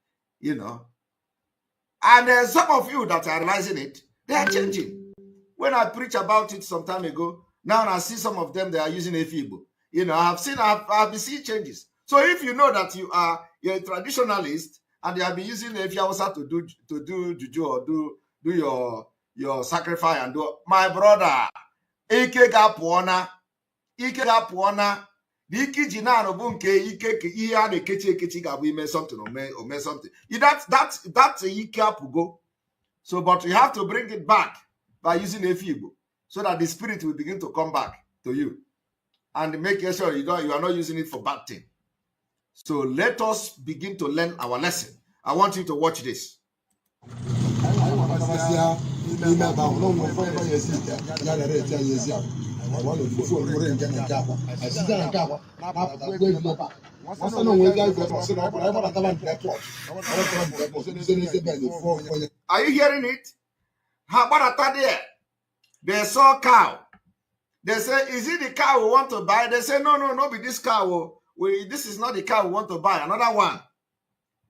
S8: And some of you that are realizing it, they are changing. When I preached about it some time ago, now I see some of them, they are using Efibo. I've been seeing changes. So if you know that you're a traditionalist and you have been using Efiausa to do juju or do your sacrifice and do, my brother, ike ga-apụọna. The ike ji na-arụbụ nke ike ihe a na-ekechi ekechi ga-abụ ime something or may something. That's a ike apụgo. So, but you have to bring it back by using Efibo so that the spirit will begin to come back to you and make sure you are not using it for bad thing. So let us begin to learn our lesson. I want you to watch this. Are you hearing it? How about there? They saw cow. They say, is it the cow we want to buy? They say, no, be this cow. This is not the cow we want to buy. Another one.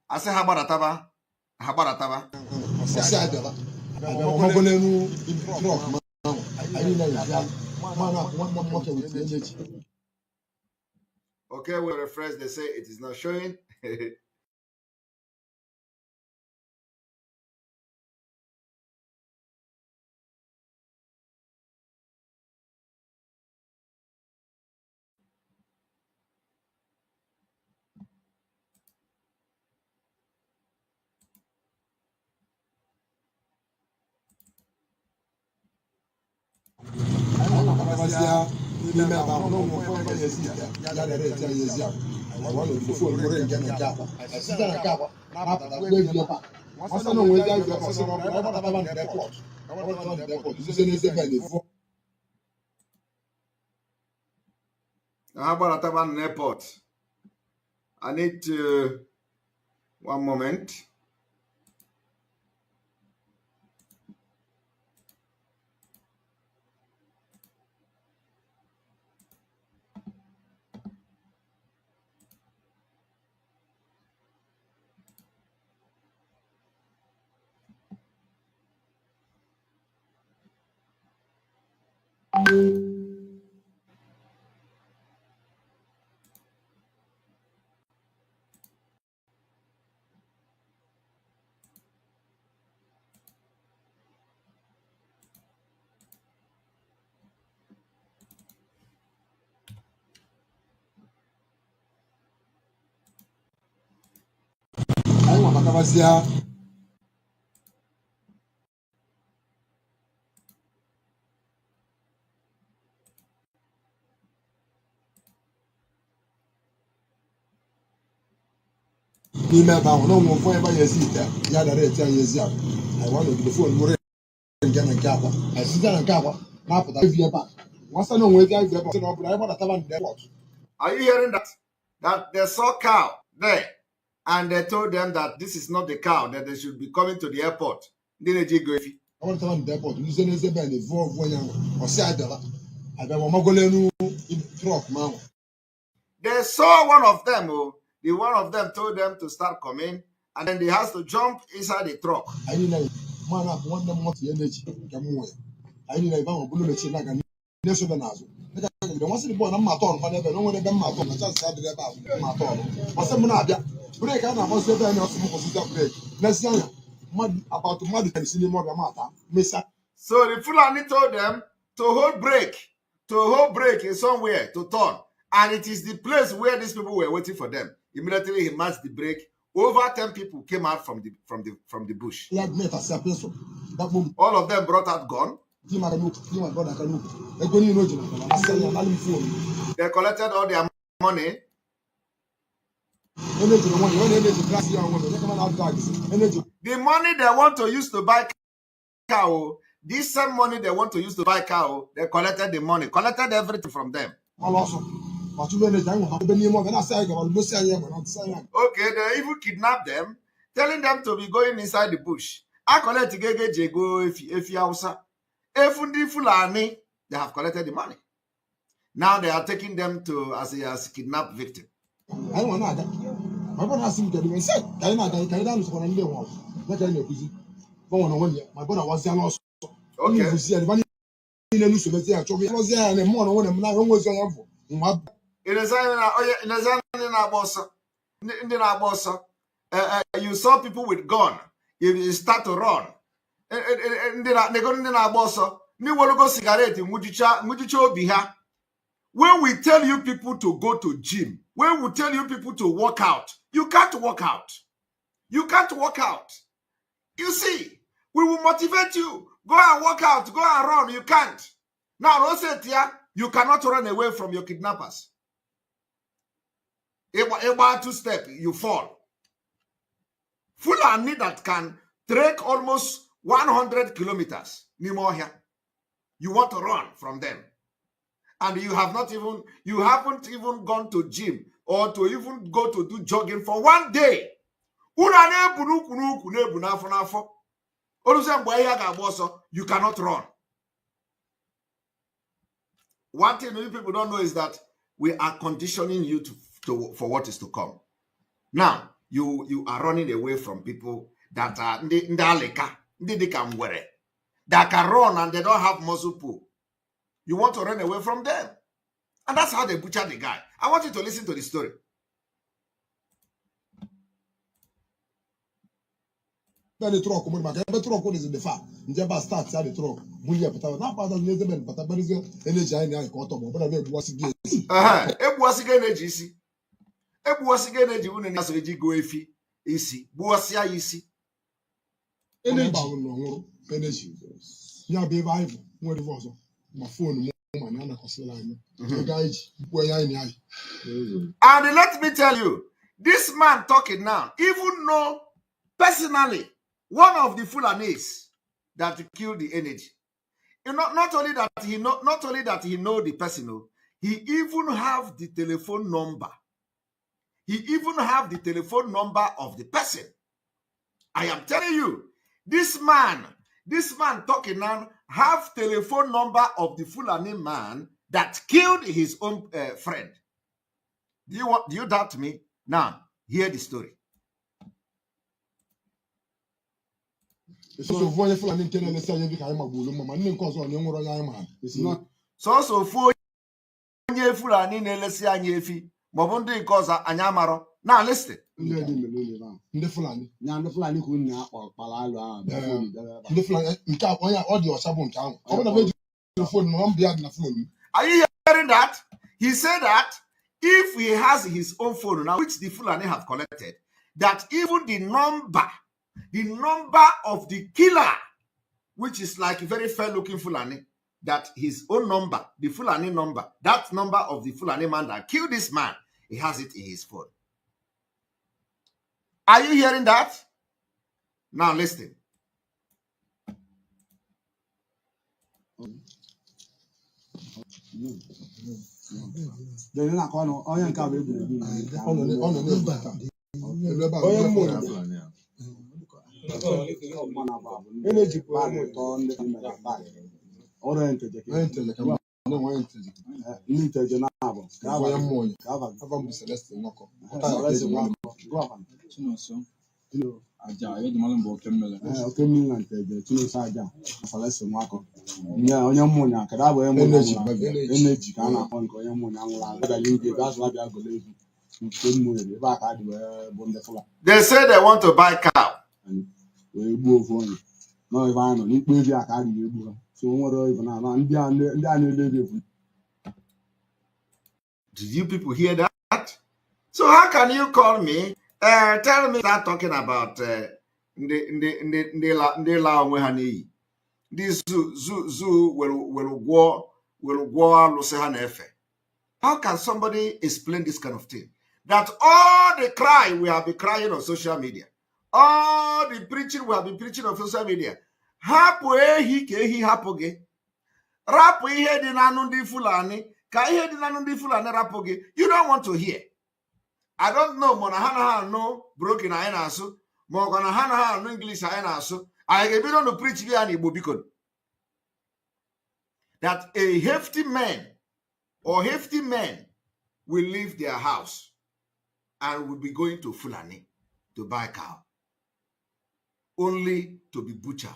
S8: I say, how about Ataba? Okay, we refresh. They say it is not showing. How about Ataban Airport? I need to, one moment. Are you hearing that? That they saw cow there, and they told them that this is not the cow, that they should be coming to the airport. They saw one of them, the one of them told them to start coming, and then they has to jump inside the truck. So the Fulani told them to hold break in somewhere to turn, and it is the place where these people were waiting for them. Immediately he matched the brake. Over 10 people came out from the bush. All of them brought out gun. They collected all their money. The money they want to use to buy cow, this same money they want to use to buy cow, they collected the money, collected everything from them. Okay, they even kidnapped them, telling them to be going inside the bush. I collect if you also. Fulani, they have collected the money. Now they are taking them to as a kidnapped victim. Okay. You saw people with gun. You start to run. When we tell you people to go to gym, when we tell you people to work out, you can't work out. You can't work out. You see, we will motivate you. Go and work out, go and run. You can't. Now, Rosetia, you cannot run away from your kidnappers. About 2 steps, you fall. Fulani that can trek almost 100 kilometers. You want to run from them. And you haven't even gone to gym or to even go to do jogging for 1 day. You cannot run. One thing you people don't know is that we are conditioning you for what is to come. Now, you are running away from people that are that can run and they don't have muscle pull. You want to run away from them. And that's how they butchered the guy. I want you to listen to the story.
S9: The truck, the truck is in the farm. Njeba starts at the truck. Mulia pata. Na pata lezeben pata barize energy ai na ko to mo. Bana be buwasige.
S8: Ebuwasige energy isi. Ebuwasige energy unu na so eji go efi isi. Buwasia isi.
S9: Energy no energy. Ya be vibe. Mo divorce. My phone mo man na kosela ni. Guys, boy ai ni ai.
S8: And let me tell you, this man talking now, even know personally one of the Fulanis that killed the energy. Not only that he know the person, he even have the telephone number. He even have the telephone number of the person. I am telling you, this man talking now have telephone number of the Fulani man that killed his own friend. Do you doubt me? Now, hear the story.
S9: So voye Fulani tell na say bi kai magbulu mama nne nko so ne nworo ya ma. It's not
S8: so fo onye Fulani na elesi anya efi maọbụ ndị nke ọzọ anya amarọ. Now listen.
S9: Ndị Fulani.
S10: Nya ndị Fulani ka unu akpala alụ ahụ.
S9: Ndị Fulani nke onye ọ dị ọcha bụ nke ahụ. Ọ bụrụ na be phone mo mbia na phone.
S8: Are you hearing that? He said that if he has his own phone now, which the Fulani have collected, that even the number of the killer, which is like a very fair-looking Fulani, that his own number, the Fulani number, that number of the Fulani man that killed this man, he has it in his phone. Are you hearing that? Now listen. They say they want to buy cow. Did you people hear that? So how can you call me, tell me, start talking about the zoo will go. How can somebody explain this kind of thing? That all the cry we have been crying on social media, all the preaching we have been preaching on social media, hapu ehi ke ehi hapu gị, rapu ihe dị n'anụ ndị Fulani, ka ihe dị n'anụ ndị Fulani rapu gị. You don't want to hear. I don't know, mana ha na ha no broken anyị na-asụ, ma ọ na ha na ha no English anyị na-asụ. I ga-ebido to preach gị n'Igbo biko. That a hefty man or hefty men will leave their house and will be going to Fulani to buy cow, only to be butchered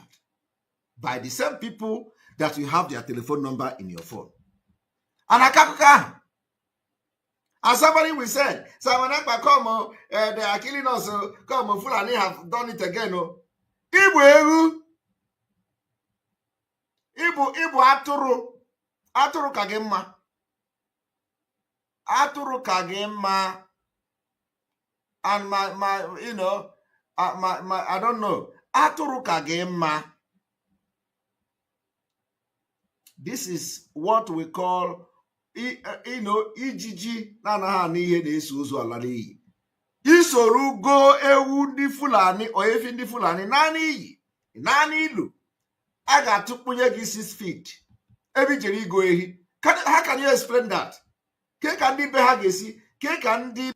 S8: by the same people that you have their telephone number in your phone. And as somebody will say, so when Ekpa come, they are killing us, come, Fulani have done it again. Ibu aturu kagema. Aturu kagema. And my you know, my I don't know. Aturu kagema. This is what we call, ijiji na na n'ihe na-eso ụzọ ala n'iyi. Isoru go ewu ndị Fulani o efi ndị Fulani na n'iyi, na n'ilu. A ga-atụkpunye gị 6 feet. Ebe jere igo ehi. How can you explain that? Ke ka ndị be ha ga-esi, ke ka ndị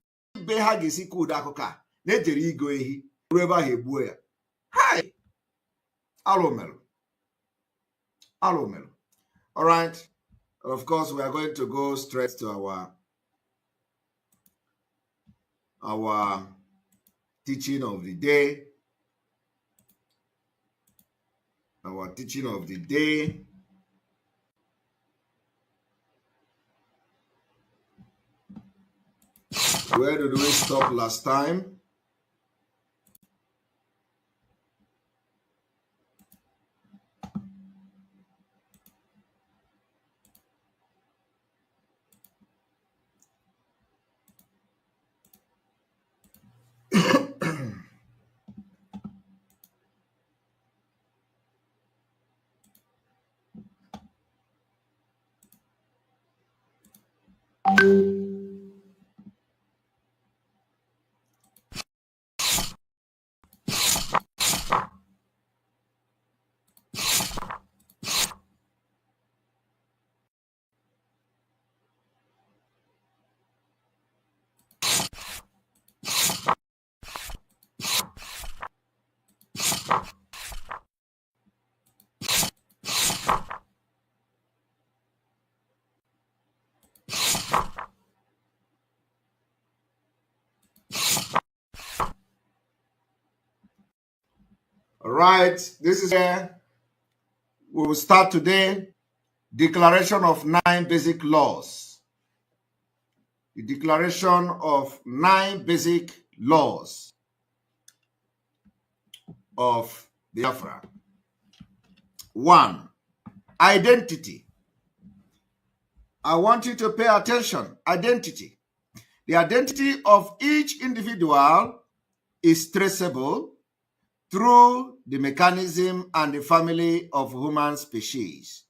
S8: be ha ga-esi ka ụda akụkọ a na-ejere igo ehi ruo ebe ahụ egbuo ya. Hi. Alomelu. All right. Of course, we are going to go straight to our teaching of the day. Our teaching of the day. Where did we stop last time? All right, this is where we will start today. Declaration of 9 basic laws. The declaration of 9 basic laws of Biafra. 1. Identity. I want you to pay attention. Identity. The identity of each individual is traceable through the mechanism and the family of human species,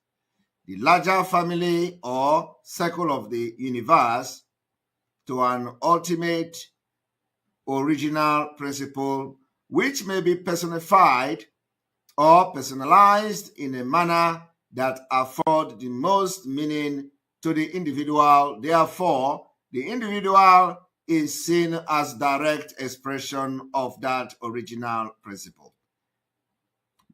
S8: the larger family or circle of the universe, to an ultimate original principle, which may be personified or personalized in a manner that afford the most meaning to the individual. Therefore, the individual is seen as direct expression of that original principle.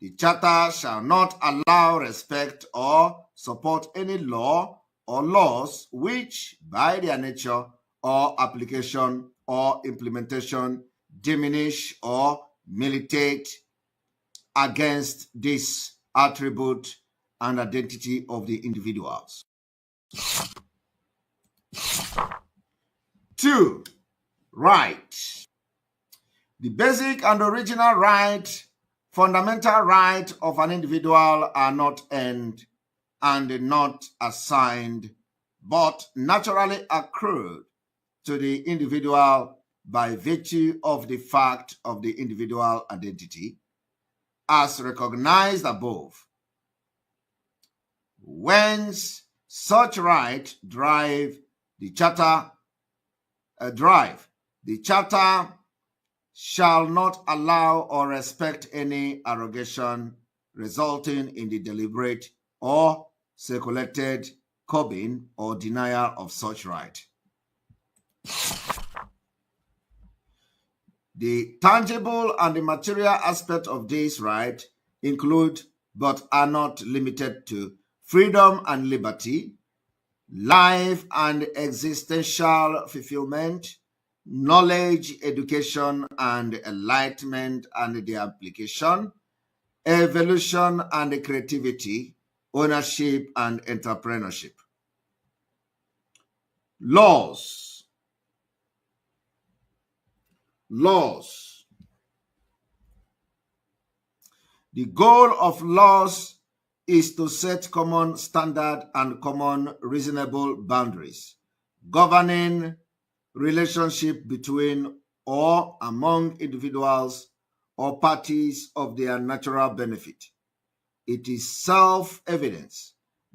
S8: The Charter shall not allow, respect, or support any law or laws which, by their nature or application or implementation, diminish or militate against this attribute and identity of the individuals. 2. Right. The basic and original right, fundamental right of an individual are not earned and not assigned, but naturally accrued to the individual by virtue of the fact of the individual identity, as recognized above. Whence such right drive the Charter shall not allow or respect any arrogation resulting in the deliberate or circulated curbing or denial of such right. The tangible and the material aspect of this right include, but are not limited to, freedom and liberty, life and existential fulfillment, knowledge, education and enlightenment and their application, evolution and creativity, ownership and entrepreneurship. Laws. The goal of laws is to set common standard and common reasonable boundaries, governing relationship between or among individuals or parties of their natural benefit. It is self-evident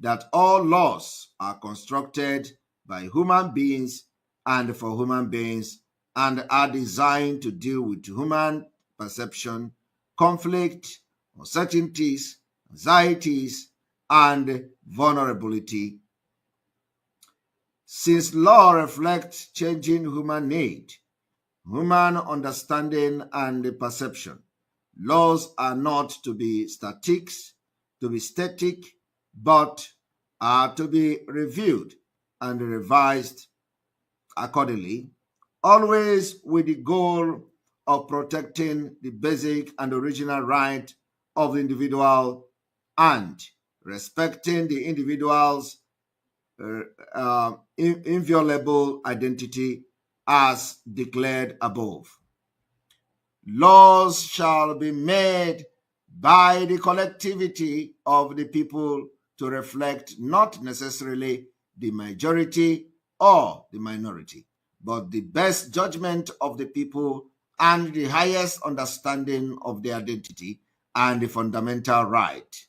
S8: that all laws are constructed by human beings and for human beings and are designed to deal with human perception, conflict, uncertainties, anxieties, and vulnerability. Since law reflects changing human need, human understanding, and perception, laws are not to be static, but are to be reviewed and revised accordingly, always with the goal of protecting the basic and original right of the individual and respecting the individual's inviolable identity as declared above. Laws shall be made by the collectivity of the people to reflect not necessarily the majority or the minority, but the best judgment of the people and the highest understanding of their identity and the fundamental right,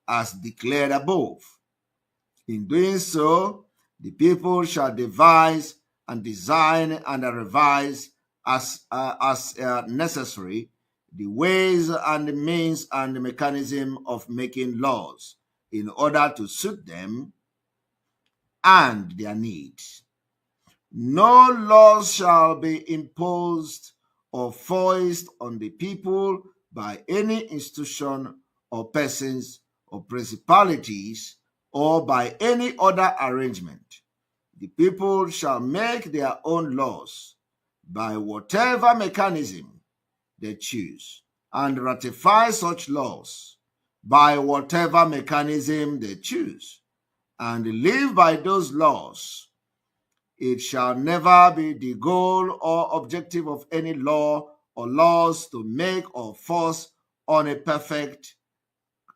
S8: as declared above. In doing so, the people shall devise and design and revise as necessary the ways and the means and the mechanism of making laws in order to suit them and their needs. No laws shall be imposed or forced on the people by any institution or persons or principalities or by any other arrangement. The people shall make their own laws by whatever mechanism they choose and ratify such laws by whatever mechanism they choose and live by those laws. It shall never be the goal or objective of any law or laws to make or force on a perfect,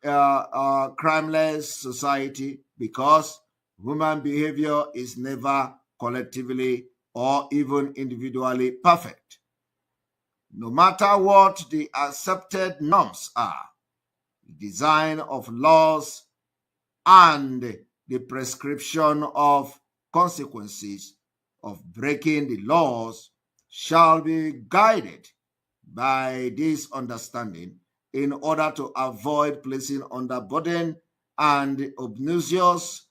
S8: crimeless society, because human behavior is never collectively or even individually perfect. No matter what the accepted norms are, the design of laws and the prescription of consequences of breaking the laws shall be guided by this understanding in order to avoid placing under burden and obnoxious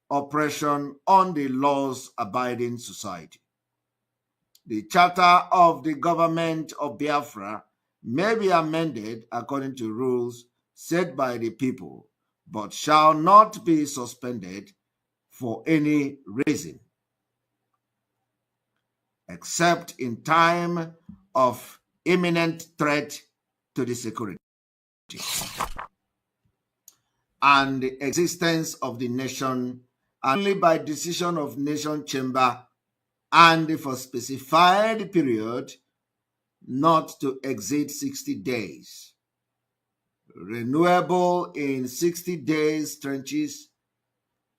S8: oppression on the laws-abiding society. The Charter of the Government of Biafra may be amended according to rules set by the people, but shall not be suspended for any reason, except in time of imminent threat to the security and the existence of the nation, only by decision of nation chamber and for specified period not to exceed 60 days. Renewable in 60 days trenches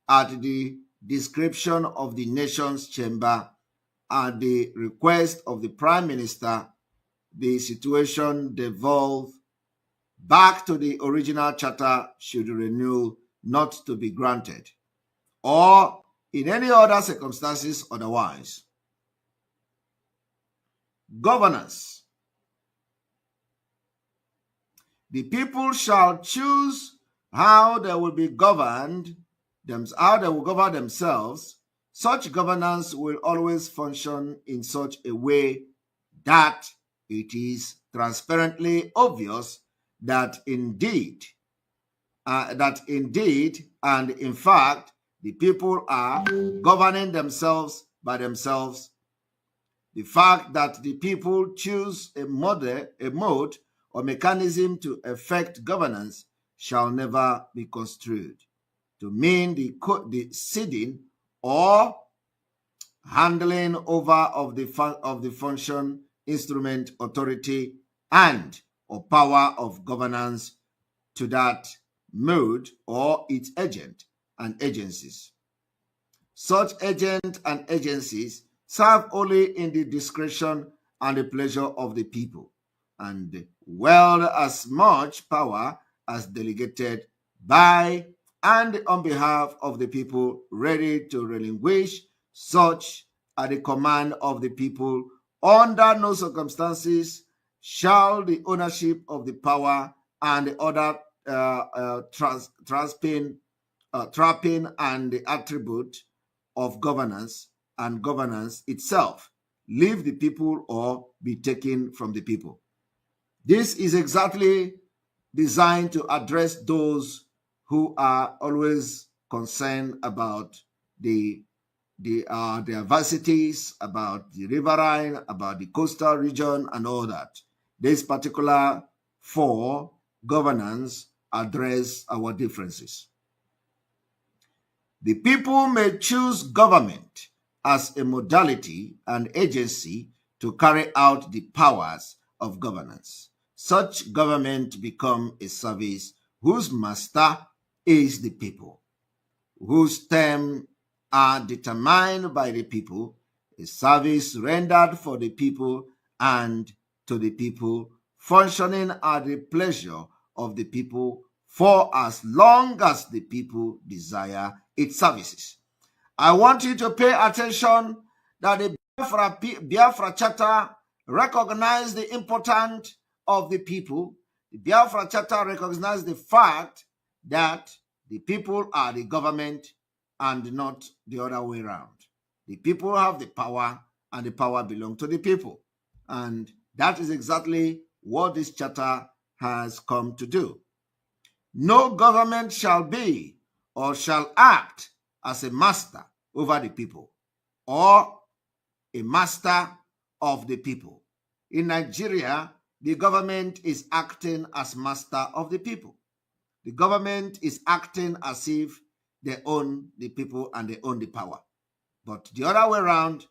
S8: at the description of the nation's chamber at the request of the Prime Minister. The situation devolve back to the original charter should renewal not to be granted, or in any other circumstances otherwise. Governance. The people shall choose how they will be governed, how they will govern themselves. Such governance will always function in such a way that it is transparently obvious that indeed and in fact the people are governing themselves by themselves. The fact that the people choose a mode or mechanism to effect governance shall never be construed to mean the ceding or handling over of the function, instrument, authority, and or power of governance to that mode or its agent and agencies. Such agent and agencies serve only in the discretion and the pleasure of the people, and wield as much power as delegated by and on behalf of the people, ready to relinquish such at the command of the people. Under no circumstances shall the ownership of the power and the other trapping and the attribute of governance and governance itself leave the people or be taken from the people. This is exactly designed to address those who are always concerned about the adversities, about the riverine, about the coastal region and all that. This particular for governance address our differences. The people may choose government as a modality and agency to carry out the powers of governance. Such government become a service whose master is the people, whose terms are determined by the people, a service rendered for the people and to the people, functioning at the pleasure of the people for as long as the people desire its services. I want you to pay attention that the Biafra Charter recognizes the importance of the people. The Biafra Charter recognizes the fact that the people are the government and not the other way around. The people have the power and the power belongs to the people. And that is exactly what this charter has come to do. No government shall be or shall act as a master over the people or a master of the people. In Nigeria, the government is acting as master of the people. The government is acting as if they own the people and they own the power. But the other way around,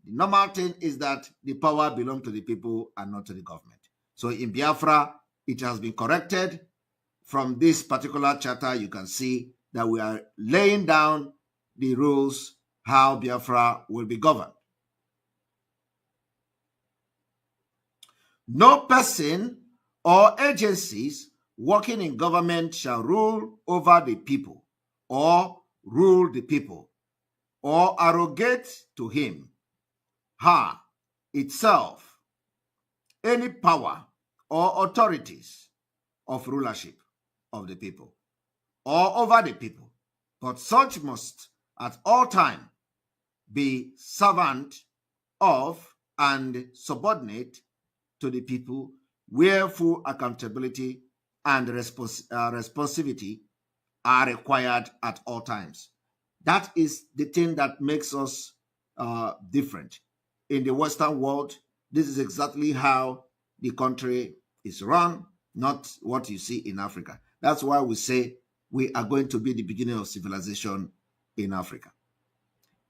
S8: the normal thing is that the power belongs to the people and not to the government. So in Biafra, it has been corrected. From this particular charter, you can see that we are laying down the rules how Biafra will be governed. No person or agencies working in government shall rule over the people or rule the people or arrogate to him, her, itself any power or authorities of rulership of the people or over the people, but such must at all times be servant of and subordinate to the people, where full accountability and responsivity are required at all times. That is the thing that makes us different. In the Western world, this is exactly how the country is run, not what you see in Africa. That's why we say we are going to be the beginning of civilization in Africa.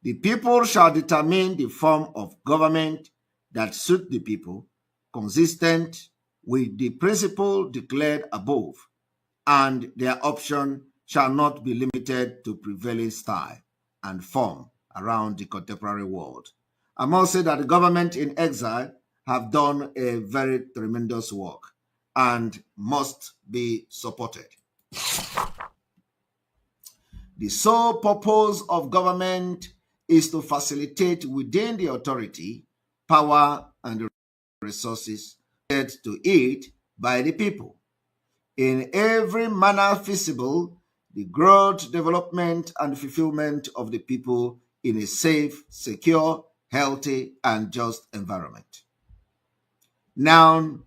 S8: The people shall determine the form of government that suit the people, consistent with the principle declared above, and their option shall not be limited to prevailing style and form around the contemporary world. I must say that the government in exile have done a very tremendous work and must be supported. The sole purpose of government is to facilitate within the authority, power, and resources to it by the people, in every manner feasible, the growth, development, and fulfillment of the people in a safe, secure, healthy, and just environment. Now,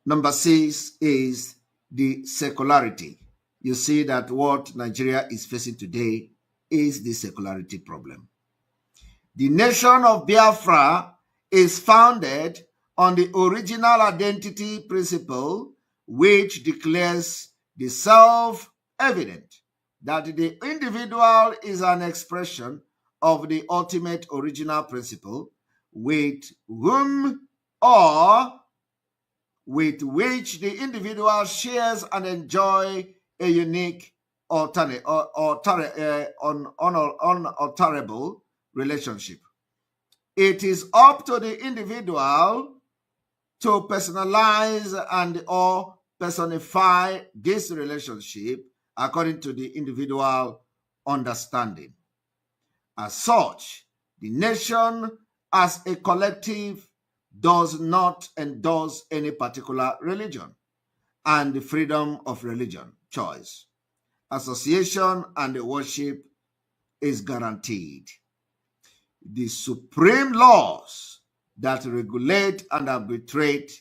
S8: number 6 is the secularity. You see that what Nigeria is facing today is the secularity problem. The nation of Biafra is founded on the original identity principle, which declares the self-evident that the individual is an expression of the ultimate original principle, with whom or with which the individual shares and enjoy a unique, unalterable relationship. It is up to the individual to personalize and or personify this relationship according to the individual understanding. As such, the nation as a collective does not endorse any particular religion, and the freedom of religion choice, association, and worship is guaranteed. The supreme laws that regulate and arbitrate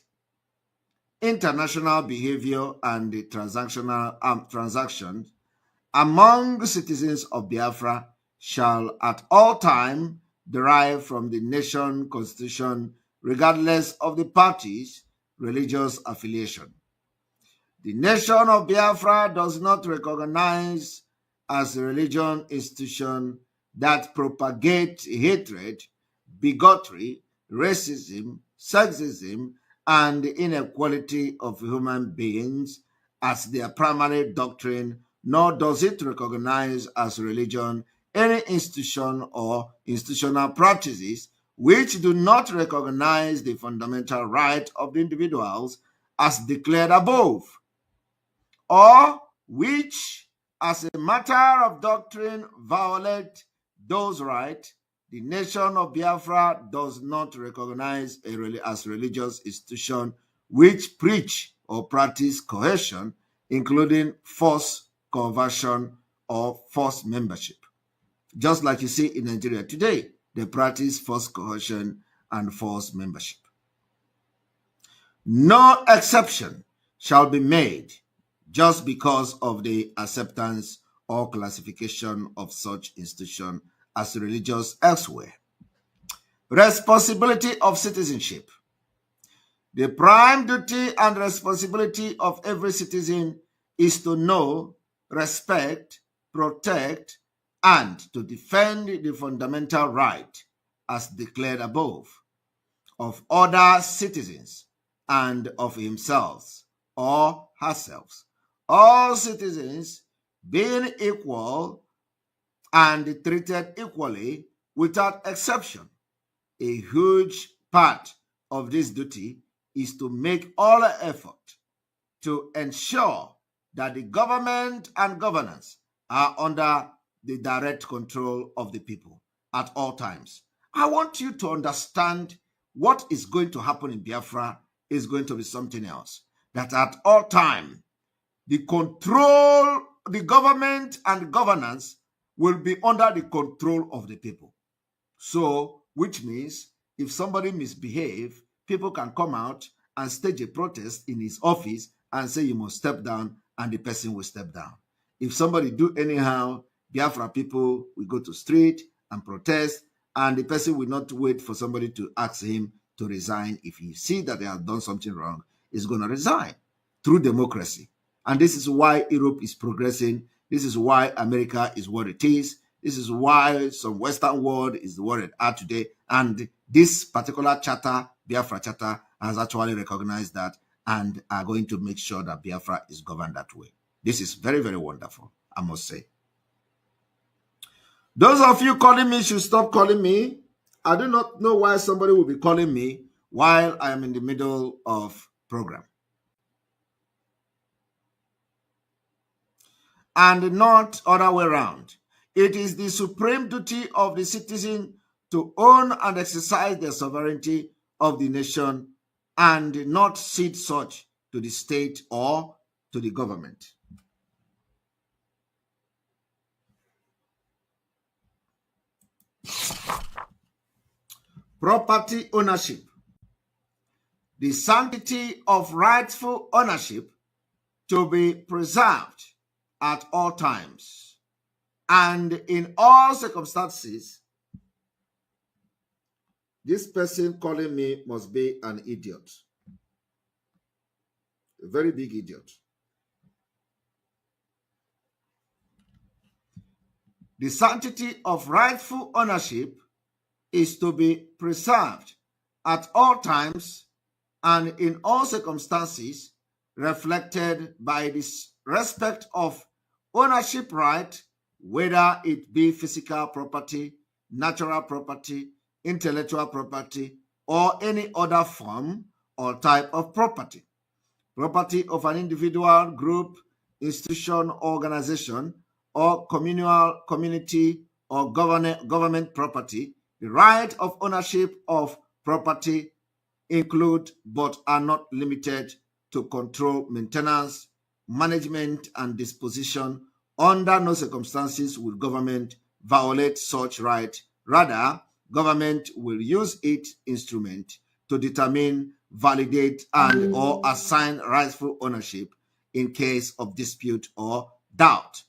S8: international behavior and the transactions among citizens of Biafra shall at all times derive from the nation constitution, regardless of the party's religious affiliation. The nation of Biafra does not recognize as a religion institution that propagate hatred, bigotry, racism, sexism, and the inequality of human beings as their primary doctrine, nor does it recognize as religion any institution or institutional practices which do not recognize the fundamental right of the individuals as declared above, or which, as a matter of doctrine, violate those rights. The nation of Biafra does not recognize as religious institution which preach or practice coercion, including forced conversion or forced membership. Just like you see in Nigeria today, they practice forced coercion and forced membership. No exception shall be made just because of the acceptance or classification of such institution as religious elsewhere. Responsibility of citizenship. The prime duty and responsibility of every citizen is to know, respect, protect, and to defend the fundamental right, as declared above, of other citizens and of himself or herself. All citizens being equal and treated equally without exception. A huge part of this duty is to make all effort to ensure that the government and governance are under the direct control of the people at all times. I want you to understand what is going to happen in Biafra is going to be something else. That at all time, the government and governance will be under the control of the people. So, which means if somebody misbehaves, people can come out and stage a protest in his office and say you must step down, and the person will step down. If somebody do anyhow, Biafra people will go to street and protest, and the person will not wait for somebody to ask him to resign. If he see that they have done something wrong, he's going to resign through democracy. And this is why Europe is progressing. This is why America is what it is. This is why some Western world is what it are today. And this particular charter, Biafra Charter, has actually recognized that and are going to make sure that Biafra is governed that way. This is very, very wonderful, I must say. Those of you calling me should stop calling me. I do not know why somebody will be calling me while I am in the middle of program. And not other way around. It is the supreme duty of the citizen to own and exercise the sovereignty of the nation and not cede such to the state or to the government. Property ownership. The sanctity of rightful ownership to be preserved at all times and in all circumstances. This person calling me must be an idiot. A very big idiot. The sanctity of rightful ownership is to be preserved at all times and in all circumstances, reflected by this respect of ownership right, whether it be physical property, natural property, intellectual property, or any other form or type of property. Property of an individual, group, institution, organization, or community, or government property. The right of ownership of property include but are not limited to control, maintenance, management, and disposition. Under no circumstances will government violate such right. Rather, government will use its instrument to determine, validate, and or assign rightful ownership in case of dispute or doubt,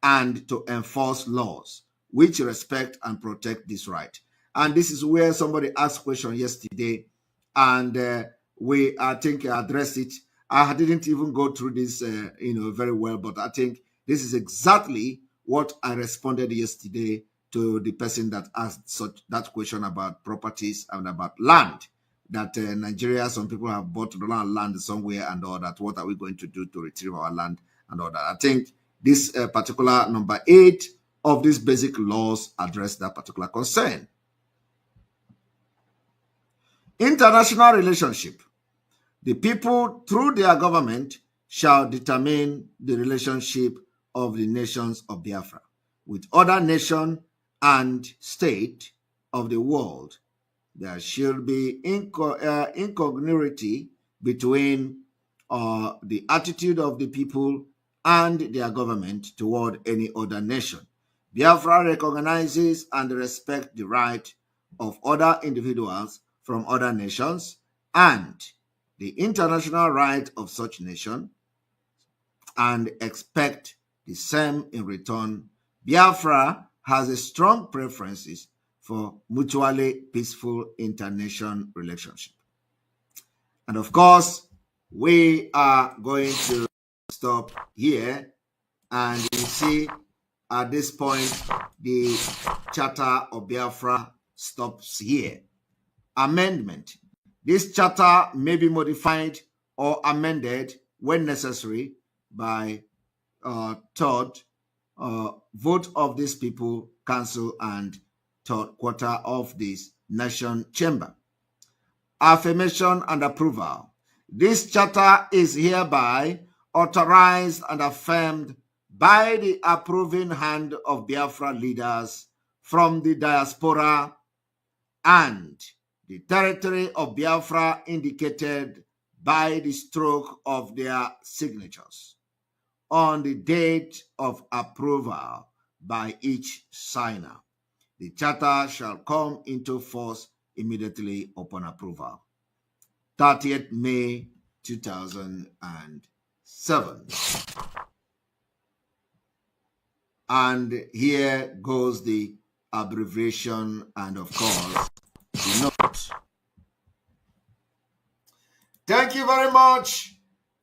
S8: and to enforce laws which respect and protect this right. And this is where somebody asked a question yesterday, and we, I think, addressed it. I didn't even go through this, very well, but I think this is exactly what I responded yesterday to the person that asked that question about properties and about land. That Nigeria, some people have bought land somewhere and all that. What are we going to do to retrieve our land and all that? I think this particular number 8 of these basic laws address that particular concern. International relationship. The people, through their government, shall determine the relationship of the nations of Biafra with other nations and state of the world. There should be incongruity between the attitude of the people and their government toward any other nation. Biafra recognizes and respects the right of other individuals from other nations and the international right of such nation, and expect the same in return. Biafra has a strong preferences for mutually peaceful international relationship. And of course, we are going to stop here, and you see at this point the Charter of Biafra stops here. Amendment. This charter may be modified or amended when necessary by third vote of these people, council, and third quarter of this nation chamber. Affirmation and approval. This charter is hereby authorized and affirmed by the approving hand of Biafra leaders from the diaspora and the territory of Biafra indicated by the stroke of their signatures on the date of approval by each signer. The charter shall come into force immediately upon approval. 30th May 2007. And here goes the abbreviation and, of course, the note. Thank you very much.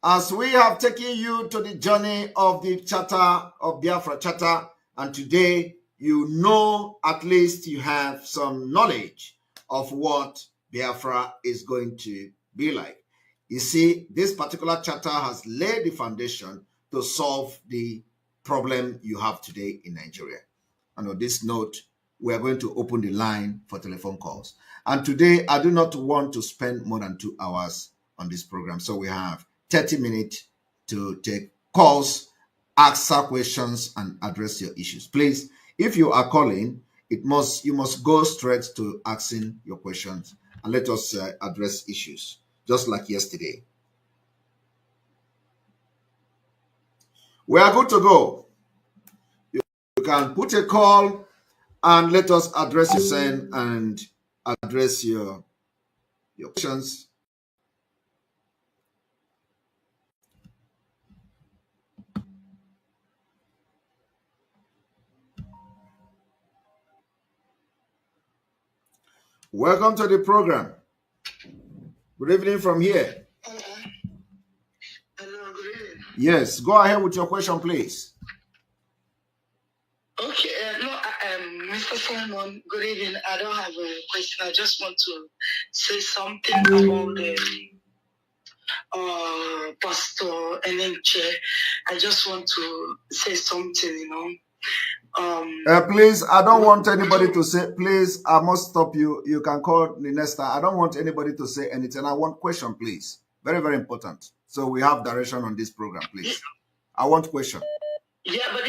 S8: As we have taken you to the journey of the Charter of Biafra Charter, and today you know, at least you have some knowledge of what Biafra is going to be like. You see, this particular charter has laid the foundation to solve the problem you have today in Nigeria. And on this note, we are going to open the line for telephone calls. And today, I do not want to spend more than 2 hours on this program. So we have 30 minutes to take calls, answer questions, and address your issues. Please, if you are calling, you must go straight to asking your questions and let us address issues, just like yesterday. We are good to go. You can put a call and let us address your send and address your questions. Welcome to the program. Good evening from here.
S11: Hello, good evening.
S8: Yes, go ahead with your question, please.
S11: Okay, Mr. Simon, good evening. I don't have a question. I just want to say something about the Pastor Enenche. I just want to say something,
S8: Please, I don't want anybody to say, please, I must stop you. You can call the next time. I don't want anybody to say anything. I want question, please. Very, very important. So we have direction on this program, please. I want question.
S11: Yeah, but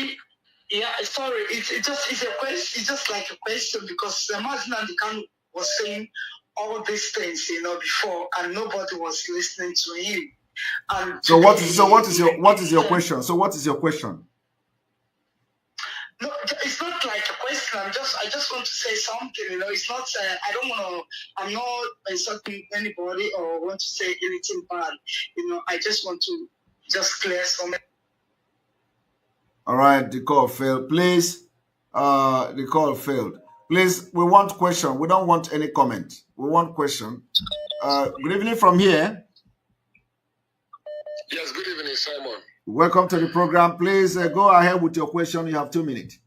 S11: sorry, it's a question. It's just like a question because Martin Andikan was saying all these things, before, and nobody was listening to him. And
S8: so what is your question? So what is your question?
S11: No, it's not like a question. I just want to say something. It's not. I'm not insulting anybody or want to say anything bad. I just want to just clear something.
S8: All right, the call failed. Please, the call failed. Please, we want question. We don't want any comment. We want question. Good evening from here.
S12: Yes, good evening, Simon.
S8: Welcome to the program. Please go ahead with your question. You have 2 minutes.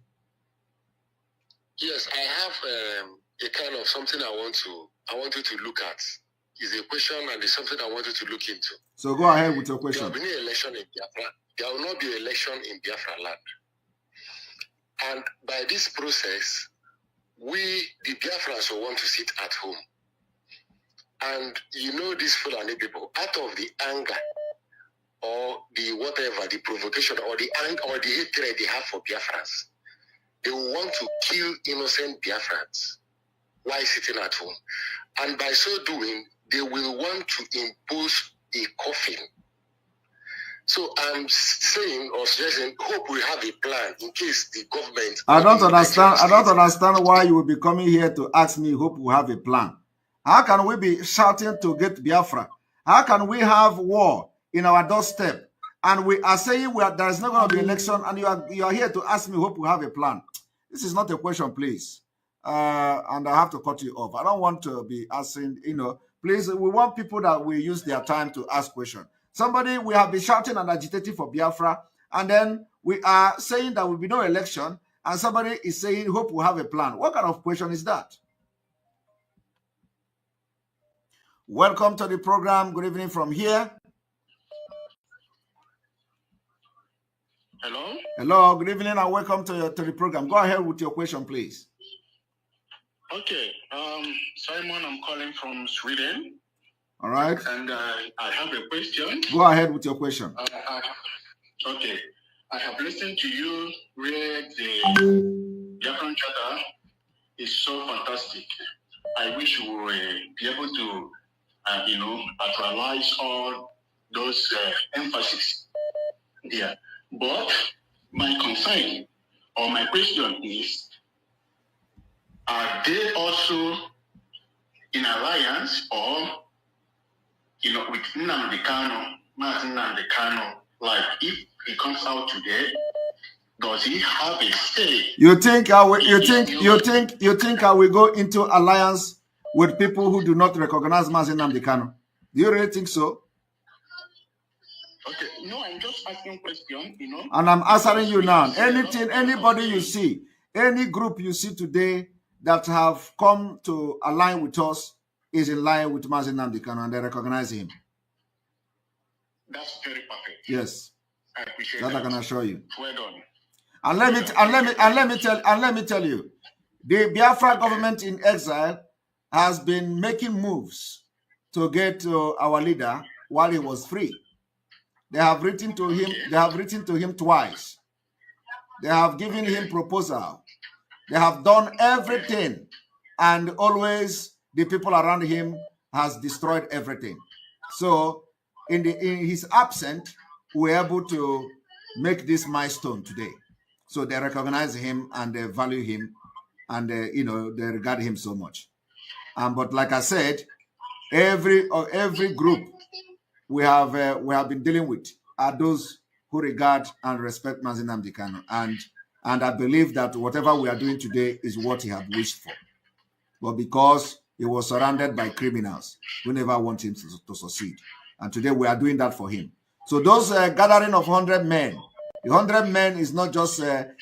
S12: Yes, I have a kind of something I want you to look at. It's a question and it's something I want you to look into.
S8: So go ahead with your question.
S12: There will be an election in Biafra. There will not be an election in Biafra land. And by this process, we, the Biafrans, will want to sit at home. And these Fulani people, out of the anger or the whatever, the provocation or the anger or the hatred they have for Biafrans, they will want to kill innocent Biafrans while sitting at home. And by so doing, they will want to impose a coffin. So I'm saying or suggesting, hope we have a plan in case the government...
S8: I don't understand why you will be coming here to ask me, hope we have a plan. How can we be shouting to get Biafra? How can we have war in our doorstep? And we are saying there is not going to be election, and you are here to ask me, hope we have a plan. This is not a question, please. And I have to cut you off. I don't want to be asking, please, we want people that will use their time to ask questions. Somebody, we have been shouting and agitating for Biafra, and then we are saying there will be no election, and somebody is saying, hope we have a plan. What kind of question is that? Welcome to the program. Good evening from here.
S12: Hello?
S8: Hello, good evening and welcome to the program. Go ahead with your question, please.
S12: Okay, Simon, I'm calling from Sweden.
S8: All right.
S12: And I have a question.
S8: Go ahead with your question.
S12: Okay, I have listened to you where the Biafran Charter is so fantastic. I wish we will be able to, actualize all those emphasis there. But my concern or my question is, are they also in alliance or, with Nnamdi Kanu, Martin Nnamdi Kanu? Like, if he comes out today, does he have a say?
S8: You think I will go into alliance with people who do not recognize Mazi Nnamdi Kanu? Do you really think so?
S12: Okay, no, I'm just asking question,
S8: And I'm answering you now. Anybody you see, any group you see today that have come to align with us is in line with Mazi Nnamdi Kanu, and they recognize him.
S12: That's very perfect.
S8: Yes,
S12: I appreciate
S8: that I can assure you.
S12: Well done.
S8: And let me tell you, the Biafra government in exile has been making moves to get our leader while he was free. They have written to him. They have written to him twice. They have given him proposal. They have done everything, and always the people around him has destroyed everything. So, in his absence, we're able to make this milestone today. So they recognize him and they value him, and they regard him so much. But like I said, every group we have been dealing with are those who regard and respect Mazi Nnamdi Kanu, and I believe that whatever we are doing today is what he had wished for. But because he was surrounded by criminals who never want him to succeed, and today we are doing that for him. So those gathering of 100 men, the 100 men is not just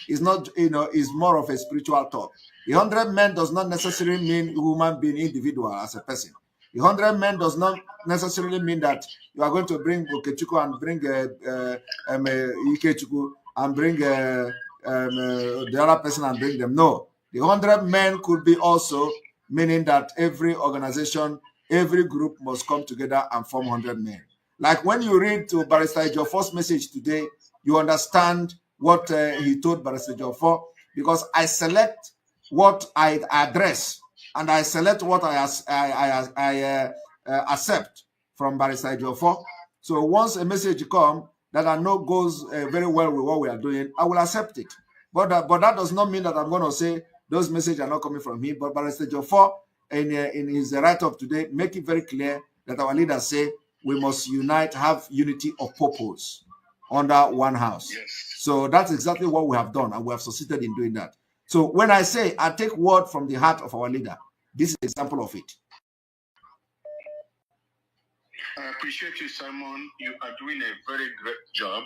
S8: is more of a spiritual talk. The 100 men does not necessarily mean human being individual as a person. The 100 men does not necessarily mean that you are going to bring Okechukwu and bring Ikechukwu and bring the other person and bring them. No, the 100 men could be also meaning that every organization, every group must come together and form 100 men. Like when you read to Barrister Ejiofor's message today, you understand what he told Barrister Ejiofor, because I select what I address and I select what I accept from Barrister Ejiofor. So once a message comes that I know goes very well with what we are doing, I will accept it. But that does not mean that I'm going to say those messages are not coming from him. But Barrister Ejiofor, in his write-up today, make it very clear that our leaders say we must unite, have unity of purpose under one house. Yes. So that's exactly what we have done, and we have succeeded in doing that. So when I say I take word from the heart of our leader, this is an example of it.
S12: I appreciate you, Simon. You are doing a very great job.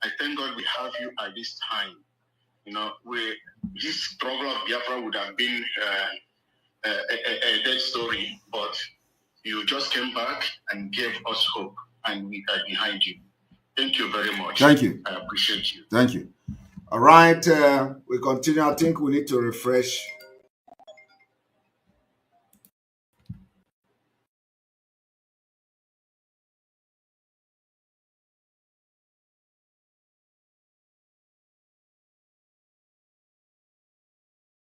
S12: I thank God we have you at this time. This struggle of Biafra would have been a dead story, but you just came back and gave us hope, and we are behind you. Thank you very much.
S8: Thank you.
S12: I appreciate you.
S8: Thank you. All right, we continue. I think we need to refresh.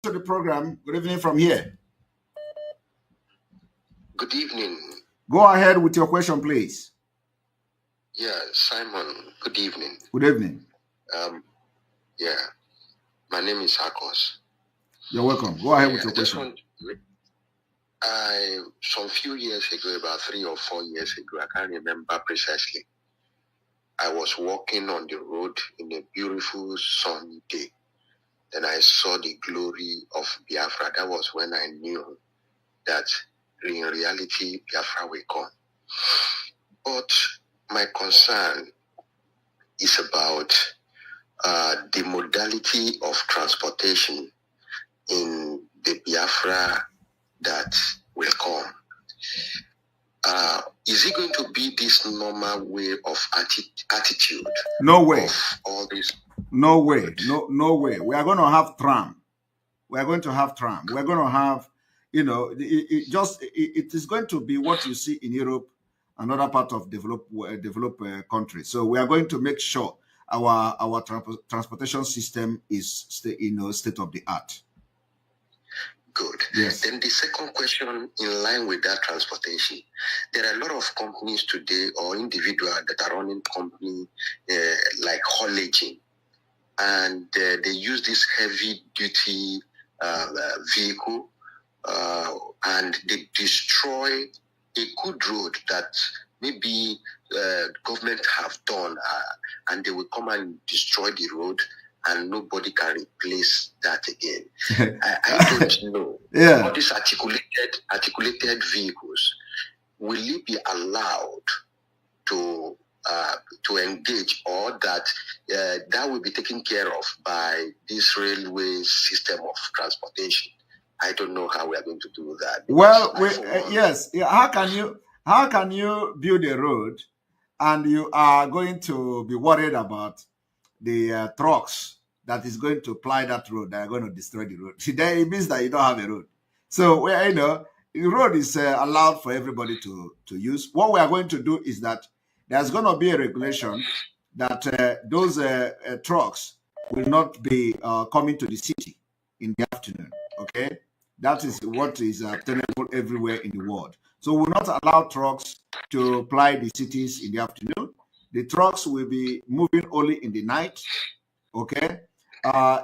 S8: To the program. Good evening from here.
S12: Good evening.
S8: Go ahead with your question, please.
S12: Yeah, Simon, good evening.
S8: Good evening.
S12: Yeah, my name is Akos.
S8: You're welcome. Go ahead with your question.
S12: Some few years ago, about 3 or 4 years ago, I can't remember precisely, I was walking on the road in a beautiful sunny day. Then I saw the glory of Biafra. That was when I knew that in reality, Biafra will come. But my concern is about the modality of transportation in the Biafra that will come. Is it going to be this normal way of attitude?
S8: No way.
S12: Of all this?
S8: No way. No way. We are going to have tram. We are going to have tram. We're going to have, it is going to be what you see in Europe and other part of developed countries. So we are going to make sure our transportation system is state of the art.
S12: Good.
S4: Yes.
S12: Then the second question, in line with that transportation, there are a lot of companies today or individuals that are running company like haulaging, and they use this heavy duty vehicle and they destroy a good road that maybe government have done, and they will come and destroy the road, and nobody can replace that again. I don't know.
S4: Yeah.
S12: All these articulated vehicles, will it be allowed to engage, or that will be taken care of by this railway system of transportation? I don't know how we are going to do that.
S8: Well, yes. How can you build a road and you are going to be worried about the trucks that is going to ply that road that are going to destroy the road? Then it means that you don't have a road. So, the road is allowed for everybody to use. What we are going to do is that there's going to be a regulation that those trucks will not be coming to the city in the afternoon. Okay, that is what is obtainable everywhere in the world. So we will not allow trucks to ply the cities in the afternoon. The trucks will be moving only in the night. Okay,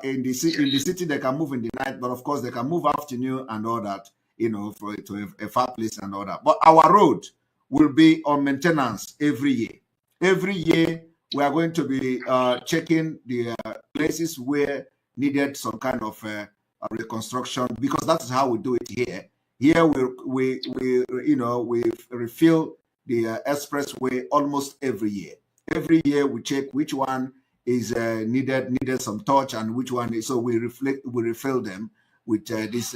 S8: in the city they can move in the night, but of course they can move afternoon and all that. To a far place and all that. But our road will be on maintenance every year. Every year we are going to be checking the places where needed some kind of reconstruction, because that is how we do it here. Here we refill the expressway almost every year. Every year we check which one is needed some touch and which one is, so we refill them with this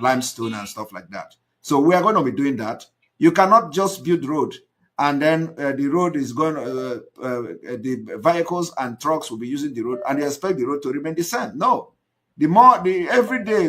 S8: limestone and stuff like that. So we are going to be doing that. You cannot just build road and then the road is going the vehicles and trucks will be using the road and they expect the road to remain the same. No. The everyday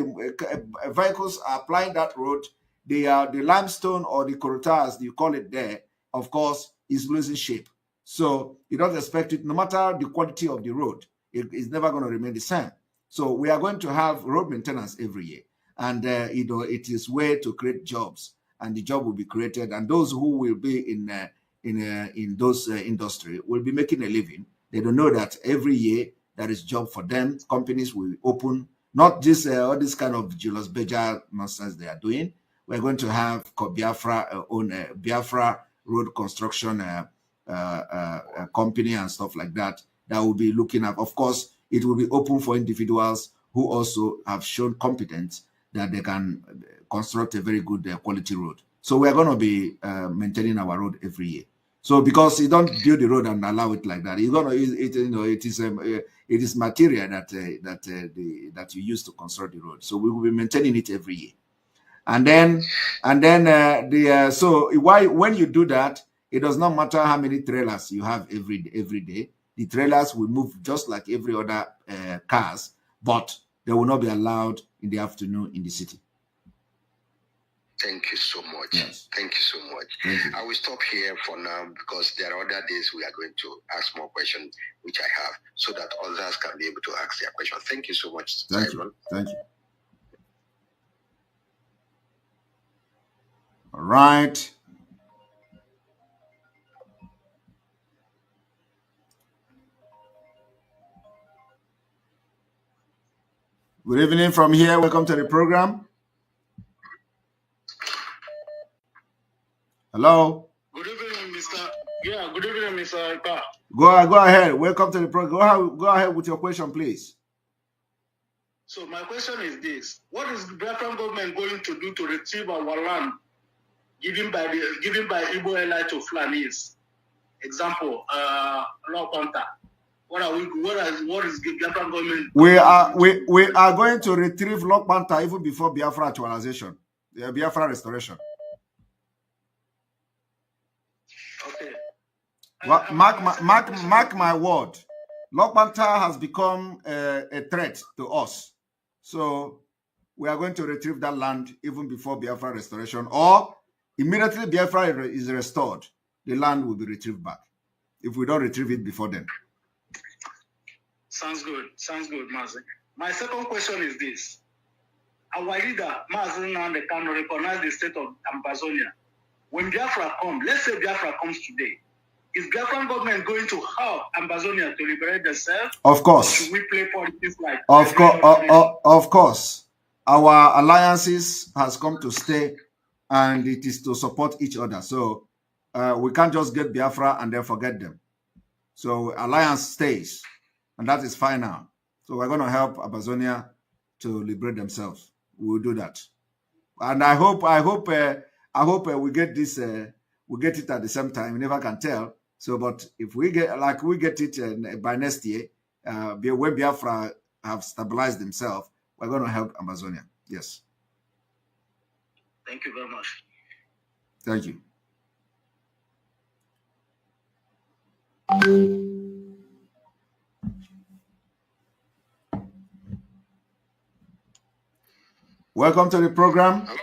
S8: vehicles are applying that road, the limestone or the corruta, as you call it there, of course, is losing shape. So you don't expect it, no matter the quality of the road, it is never going to remain the same. So we are going to have road maintenance every year, and it is way to create jobs, and the job will be created, and those who will be in those industry will be making a living. They don't know that every year there is job for them. Companies will open, not just all this kind of Julius Beja nonsense they are doing. We're going to have Biafra Biafra road construction company and stuff like that will be looking at. Of course, it will be open for individuals who also have shown competence that they can construct a very good quality road. So we are going to be maintaining our road every year. So because you don't build the road and allow it like that, you're gonna it is material that you use to construct the road. So we will be maintaining it every year. And then so when you do that, it does not matter how many trailers you have every day. The trailers will move just like every other cars, but they will not be allowed in the afternoon in the city.
S12: Thank you so much.
S8: Yes.
S12: Thank you so much.
S8: Thank you.
S12: I will stop here for now because there are other days we are going to ask more questions, which I have, so that others can be able to ask their questions. Thank you so much,
S8: Thank
S12: Simon.
S8: you. Thank you. All right. Good evening from here. Welcome to the program. Hello.
S13: Good evening, Mr. Yeah, good evening, Mr. Ekpa.
S8: Go ahead. Welcome to the program. Go ahead with your question, please.
S13: So my question is this: what is the Biafran government going to do to retrieve our land given by Igbo ally to Fulanis? Example, Law Panther. What is the Biafran government?
S8: We are going to retrieve Law Panther even before Biafra actualization, Biafra restoration.
S13: Okay.
S8: Mark my word. Law Panther has become a threat to us. So we are going to retrieve that land even before Biafra restoration, or immediately Biafra is restored, the land will be retrieved back. If we don't retrieve it before then.
S13: Sounds good. Sounds good, Mazi. My second question is this. our leader, Mazen Nnamdi Kanu, recognize the state of Amazonia. When Biafra comes, let's say Biafra comes today, is Biafran government going to help Amazonia to liberate themselves?
S8: Of course.
S13: Or should we play politics like
S8: Of course. Our alliances has come to stay, and it is to support each other. So we can't just get Biafra and then forget them. So alliance stays, and that is fine now. So we're going to help Amazonia to liberate themselves. We'll do that, and I hope we get this. We get it at the same time. We never can tell. So, but if we get it by next year, when Biafra have stabilized themselves, we're going to help Amazonia. Yes.
S13: Thank you very much.
S8: Thank you. Welcome to the program.
S12: Hello.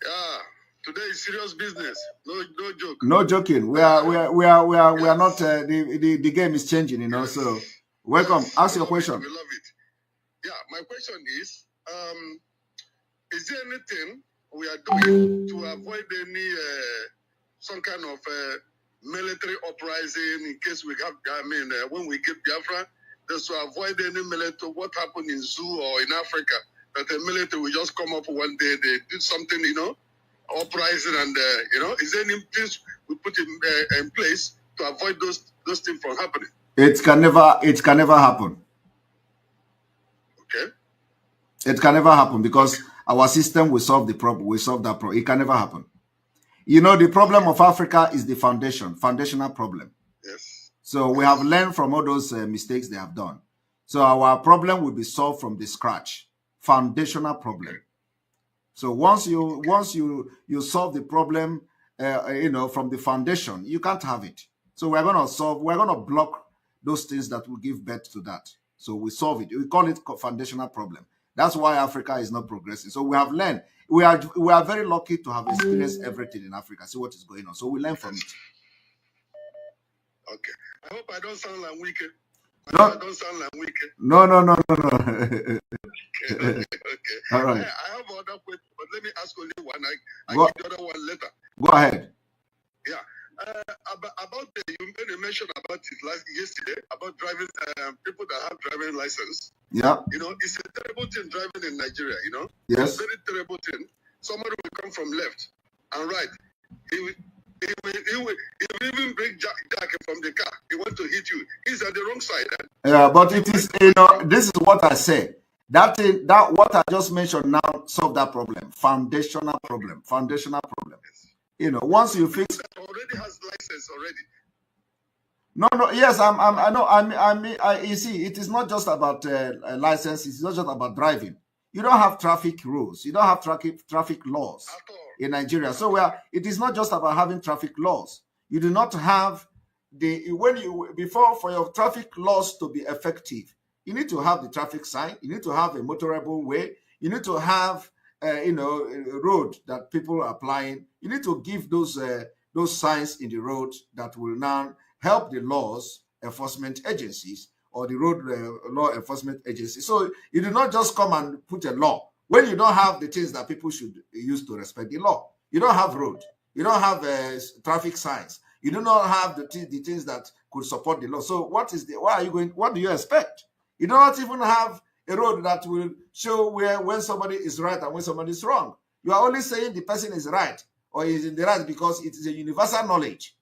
S12: Yeah, today is serious business. No joke.
S8: No joking. We are not. The game is changing, you know. Yes. So, welcome. Yes. Ask your question.
S12: We love it. Yeah, my question is there anything we are doing to avoid any some kind of military uprising in case we have? When we get Biafra, just to avoid any military. What happened in Zoo or in Africa? That the military will just come up one day, they do something, uprising, and is there any things we put in place to avoid those things from happening?
S8: It can never happen.
S12: Okay.
S8: It can never happen because our system will solve the problem. We solve that problem. It can never happen. The problem of Africa is the foundational problem.
S12: Yes.
S8: So we have learned from all those mistakes they have done. So our problem will be solved from the scratch. Foundational problem. So once you solve the problem, from the foundation, you can't have it. So we're going to block those things that will give birth to that. So we solve it. We call it foundational problem. That's why Africa is not progressing. So we have learned. We are very lucky to have experienced everything in Africa. See what is going on. So we learn from it.
S12: Okay. I hope I don't sound like wicked.
S8: No.
S12: I don't sound like wicked.
S8: No.
S12: Okay.
S8: All right.
S12: I have other questions, but let me ask only one. I get the other one later.
S8: Go ahead.
S12: Yeah. About you made a mention about it yesterday about driving people that have driving license.
S8: Yeah.
S12: It's a terrible thing driving in Nigeria.
S8: Yes.
S12: It's a very terrible thing. Somebody will come from left and right. He will even bring Jack from the car. He wants to hit you. He's at the wrong side.
S8: Yeah, but it is, this is what I say. That what I just mentioned now solve that problem. Foundational problem. Once you fix.
S12: That already has license already.
S8: No. Yes, I know. You see, it is not just about license. It's not just about driving. You don't have traffic rules. You don't have traffic laws in Nigeria. So it is not just about having traffic laws. You do not have for your traffic laws to be effective, you need to have the traffic sign. You need to have a motorable way. You need to have a road that people are applying. You need to give those signs in the road that will now help the laws enforcement agencies or the road law enforcement agencies. So you do not just come and put a law when you don't have the things that people should use to respect the law. You don't have road. You don't have traffic signs. You do not have the things that could support the law. So what do you expect? You do not even have a road that will show when somebody is right and when somebody is wrong. You are only saying the person is right or is in the right because it is a universal knowledge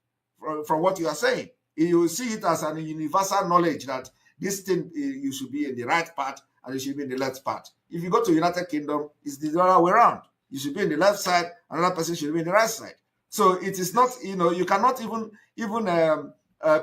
S8: from what you are saying. You see it as a universal knowledge that this thing, you should be in the right part and you should be in the left part. If you go to United Kingdom, it's the other way around. You should be in the left side, another person should be in the right side. So it is not, you cannot even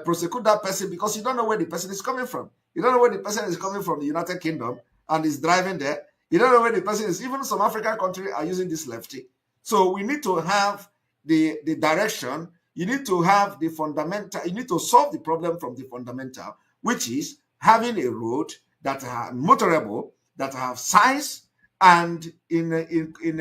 S8: prosecute that person because you don't know where the person is coming from. You don't know where the person is coming from the United Kingdom and is driving there. You don't know where the person is. Even some African countries are using this lefty. So we need to have the direction. You need to have the fundamental. You need to solve the problem from the fundamental, which is having a road that are motorable, that have signs, and in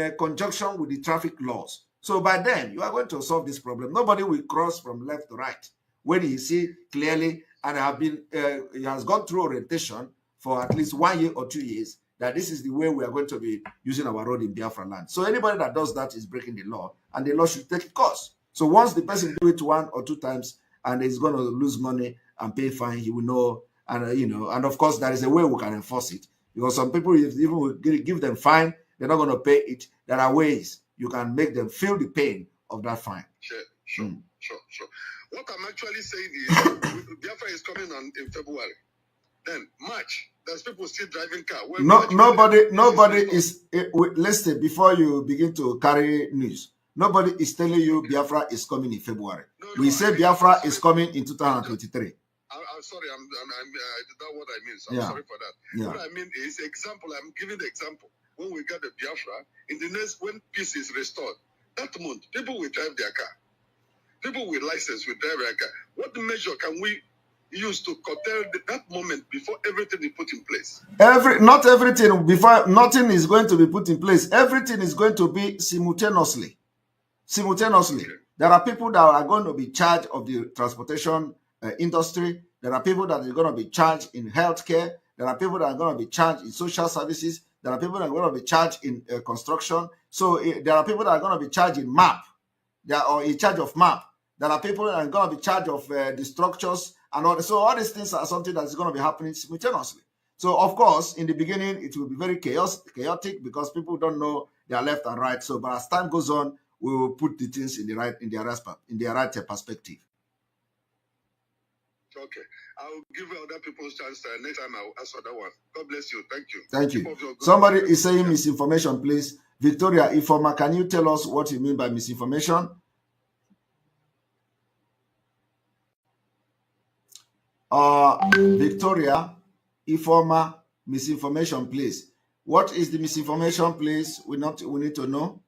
S8: a conjunction with the traffic laws. So by then, you are going to solve this problem. Nobody will cross from left to right when he see clearly and he has gone through orientation for at least 1 year or 2 years that this is the way we are going to be using our road in Biafra land. So anybody that does that is breaking the law, and the law should take its course. So once the person do it 1 or 2 times and is going to lose money and pay fine, he will know. And and of course there is a way we can enforce it, because some people, if even we give them fine, they're not going to pay it. There are ways you can make them feel the pain of that fine.
S12: Sure. What I'm actually saying is, Biafra is coming in February. Then March, there's people still driving car.
S8: Nobody is. Listen, before you begin to carry news, nobody is telling you Biafra is coming in February. We say Biafra is coming in 2023.
S12: I'm sorry, that's what I mean. So I'm sorry for that. What I mean is, I'm giving the example. When we get the Biafra, when peace is restored, that month, people will drive their car. People with license will drive their car. What measure can we use to curtail that moment before everything is put in place?
S8: Nothing is going to be put in place. Everything is going to be simultaneously. Okay. There are people that are going to be charged of the transportation industry. There are people that are going to be charged in healthcare. There are people that are going to be charged in social services. There are people that are going to be charged in construction. So there are people that are going to be charged in MAP. They are in charge of MAP. There are people that are going to be charged of the structures and all. So all these things are something that is going to be happening simultaneously. So of course, in the beginning, it will be very chaotic because people don't know their left and right. So, but as time goes on, we will put the things in their right perspective.
S12: Okay, I'll give other people's chance. Next time I'll ask for that one. God bless you. Thank you.
S8: Thank you. Somebody is saying misinformation, please. Victoria Ifoma, can you tell us what you mean by misinformation? Victoria Ifoma, misinformation, please. What is the misinformation, please? We need to know.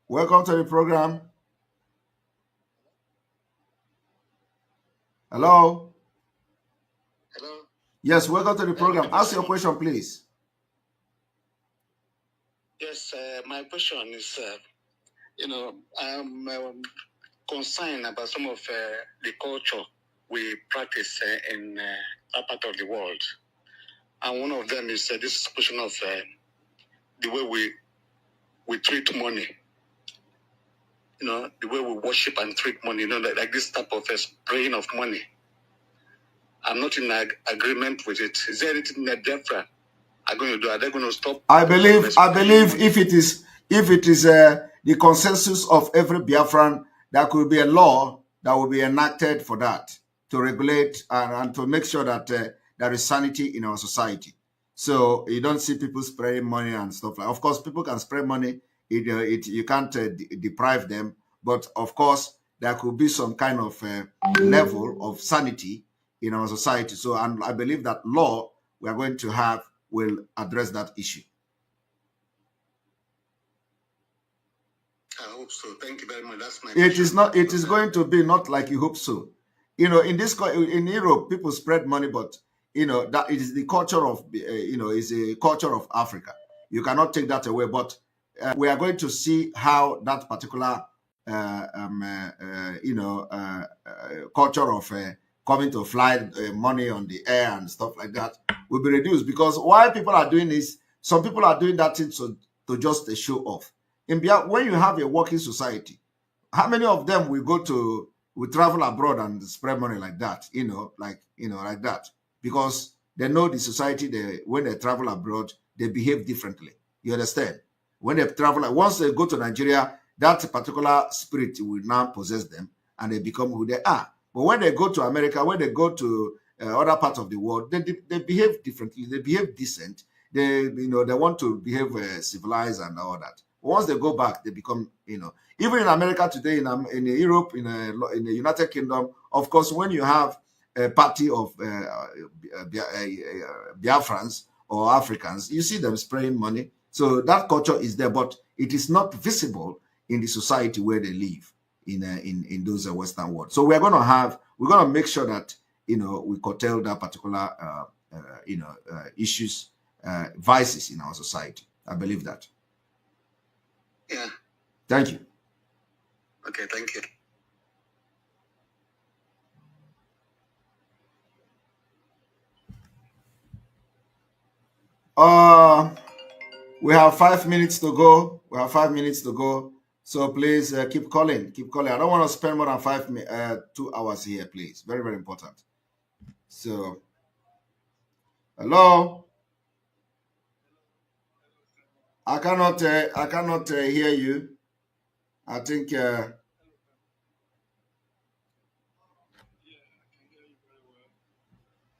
S8: Welcome to the program. Hello?
S12: Hello?
S8: Yes, welcome to the program. Ask your question, please.
S12: Yes, my question is, I'm concerned about some of the culture we practice in that part of the world. And one of them is this question of the way we treat money. The way we worship and treat money, like this type of spraying of money. I'm not in agreement with it. Is there anything that Biafra are going to do? Are they going to stop?
S8: I believe if it is the consensus of every Biafran, there could be a law that will be enacted for that to regulate and to make sure that there is sanity in our society. So you don't see people spraying money and stuff like. Of course, people can spray money. You can't deprive them, but of course there could be some kind of level of sanity in our society. So, and I believe that law we are going to have will address that issue.
S12: I hope so. Thank you very much. That's my.
S8: It is not. It is going to be not like you hope so. In Europe, people spread money, but that it is the culture of is a culture of Africa. You cannot take that away. But we are going to see how that particular culture of coming to fly money on the air and stuff like that will be reduced, because why people are doing this, some people are doing that thing to just show off. When you have a working society, how many of them will travel abroad and spread money like that, like that, because they know the society, when they travel abroad, they behave differently. You understand? When they travel, once they go to Nigeria, that particular spirit will now possess them and they become who they are. But when they go to America, when they go to other parts of the world, they behave differently. They behave decent. They want to behave civilized and all that. Once they go back, they become, even in America today, in Europe, in the United Kingdom, of course, when you have a party of Biafrans or Africans, you see them spraying money. So that culture is there, but it is not visible in the society where they live in those Western world. So we're going to make sure that we curtail that particular issues, vices in our society. I believe that.
S12: Yeah.
S8: Thank you.
S12: Okay, thank you.
S8: We have 5 minutes to go. We have 5 minutes to go. So please keep calling. Keep calling. I don't want to spend more than 2 hours here, please. Very, very important. So, hello. I cannot hear you. I think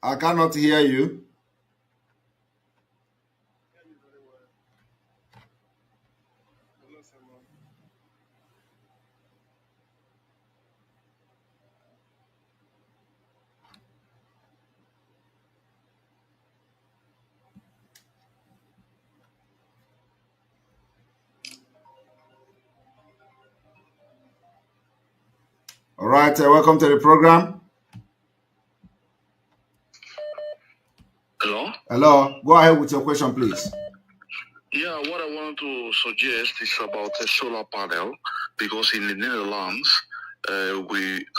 S8: I cannot hear you. All right, welcome to the program.
S14: Hello?
S8: Hello, go ahead with your question, please.
S14: Yeah, what I wanted to suggest is about a solar panel, because in the Netherlands,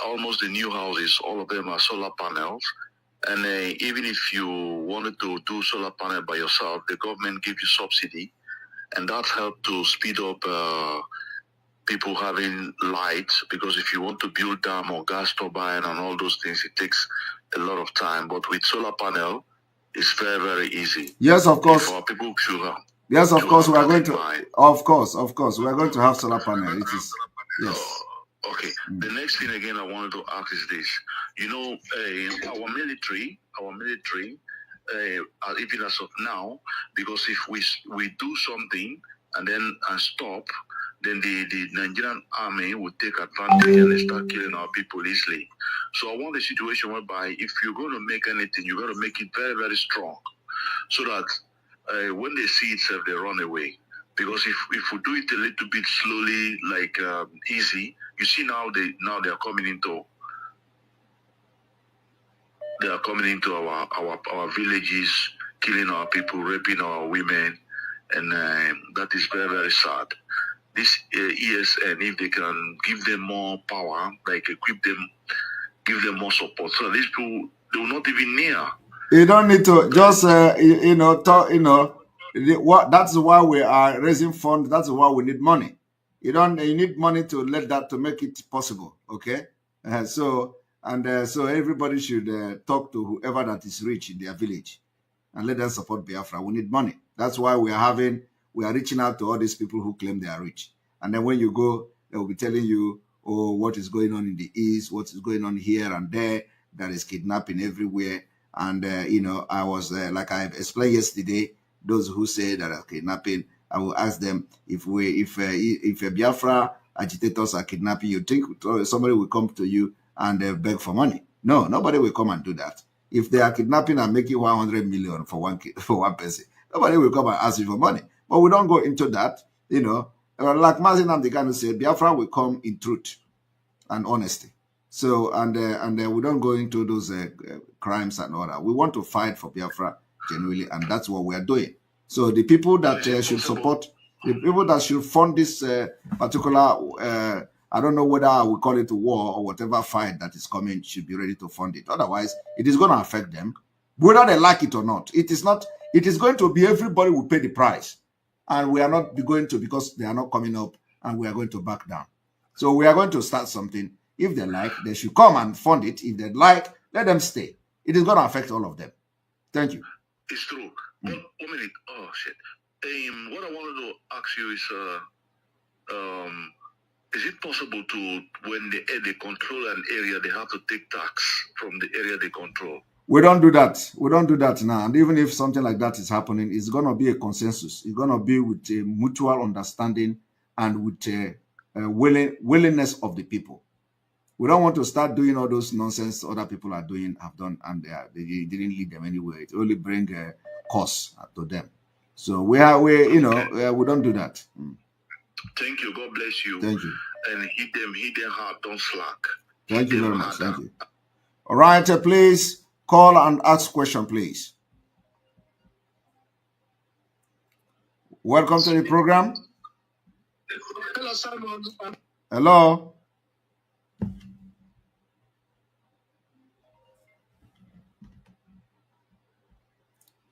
S14: almost the new houses, all of them are solar panels. And even if you wanted to do solar panel by yourself, the government gives you subsidy, and that helped to speed up people having lights, because if you want to build dam or gas turbine and all those things, it takes a lot of time. But with solar panel, it's very, very easy.
S8: Yes, of course.
S14: For people to
S8: yes, of course, we are going to. Of course, we are going to have solar panel. It is yes.
S14: Okay. The next thing again I wanted to ask is this. You know, our military, even as of now, because if we do something and stop, then the Nigerian army will take advantage and start killing our people easily. So I want a situation whereby if you're going to make anything, you got to make it very, very strong, so that when they see itself, they run away. Because if we do it a little bit slowly, like easy, you see now they are coming into our villages, killing our people, raping our women, and that is very, very sad. This ESN, if they can give them more power, like equip them, give them more support, so these people, they will not even near.
S8: You don't need to just talk. That's why we are raising funds. That's why we need money. You need money to make it possible. Okay, so everybody should talk to whoever that is rich in their village and let them support Biafra. We need money. That's why we are reaching out to all these people who claim they are rich. And then when you go, they will be telling you, oh, what is going on in the east, what is going on here and there. There is kidnapping everywhere. And, I was, like I explained yesterday, those who say that are kidnapping, I will ask them, if Biafra agitators are kidnapping, you think somebody will come to you and beg for money? No, nobody will come and do that. If they are kidnapping and making 100 million for one person, nobody will come and ask you for money. But we don't go into that, Like Mazin Amdekanu said, Biafra will come in truth and honesty. So, and we don't go into those crimes and all that. We want to fight for Biafra genuinely, and that's what we are doing. So the people that should support, the people that should fund this particular, I don't know whether we call it a war or whatever fight that is coming, should be ready to fund it. Otherwise, it is going to affect them, whether they like it or not. It is not. It is going to be everybody will pay the price, and we are not going to, because they are not coming up, and we are going to back down. So we are going to start something. If they like, they should come and fund it. If they like, let them stay. It is going to affect all of them. Thank you.
S14: It's true. One minute. Oh shit. What I wanted to ask you is it possible to, when they control an area, they have to take tax from the area they control?
S8: We don't do that. We don't do that now. And even if something like that is happening, it's going to be a consensus. It's going to be with a mutual understanding and with a willingness of the people. We don't want to start doing all those nonsense other people have done, and they didn't lead them anywhere. It only bring costs to them. So we don't do that.
S14: Thank you. God bless you.
S8: Thank you.
S14: And hit them hard. Don't slack.
S8: Thank you very much. Thank you. All right, please call and ask question, please. Welcome to the program.
S11: Hello, Simon.
S8: Hello.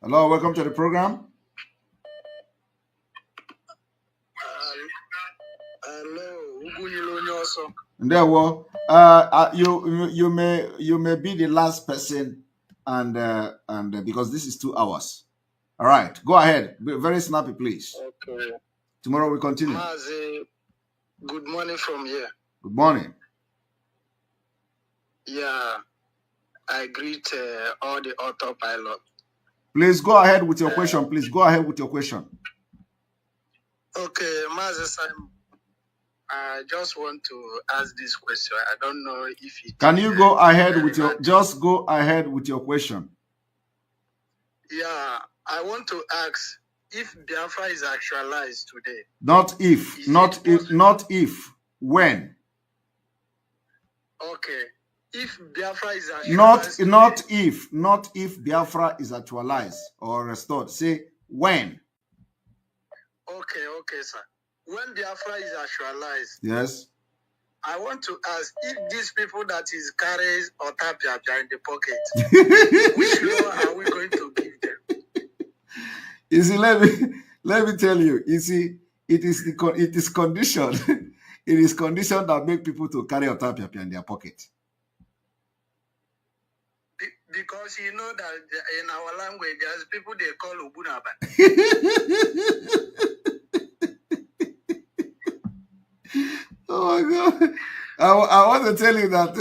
S8: Hello, welcome to the program. There were you may be the last person, and because this is 2 hours. All right, go ahead. Be very snappy, please.
S14: Okay.
S8: Tomorrow we continue.
S14: Good morning from here.
S8: Good morning.
S14: Yeah, I greet all the autopilot.
S8: Please go ahead with your question. Please go ahead with your question.
S14: Okay, Mazi Simon, I just want to ask this question. I don't know if it
S8: can you go ahead with your question.
S14: Yeah, I want to ask if Biafra is actualized today.
S8: Not if, not if, when.
S14: Okay. If Biafra is actualized
S8: not if Biafra is actualized or restored. Say when.
S14: Okay, sir. When Biafra is actualized,
S8: yes,
S14: I want to ask if these people that is carries or tapia in the pocket, which law are we going to give them?
S8: You see, let me tell you. You see, it is condition. It is condition that make people to carry or tapia in their pocket.
S14: Because you know that in our language, there's people they call Ubunaba.
S8: Oh my God. I want to tell you that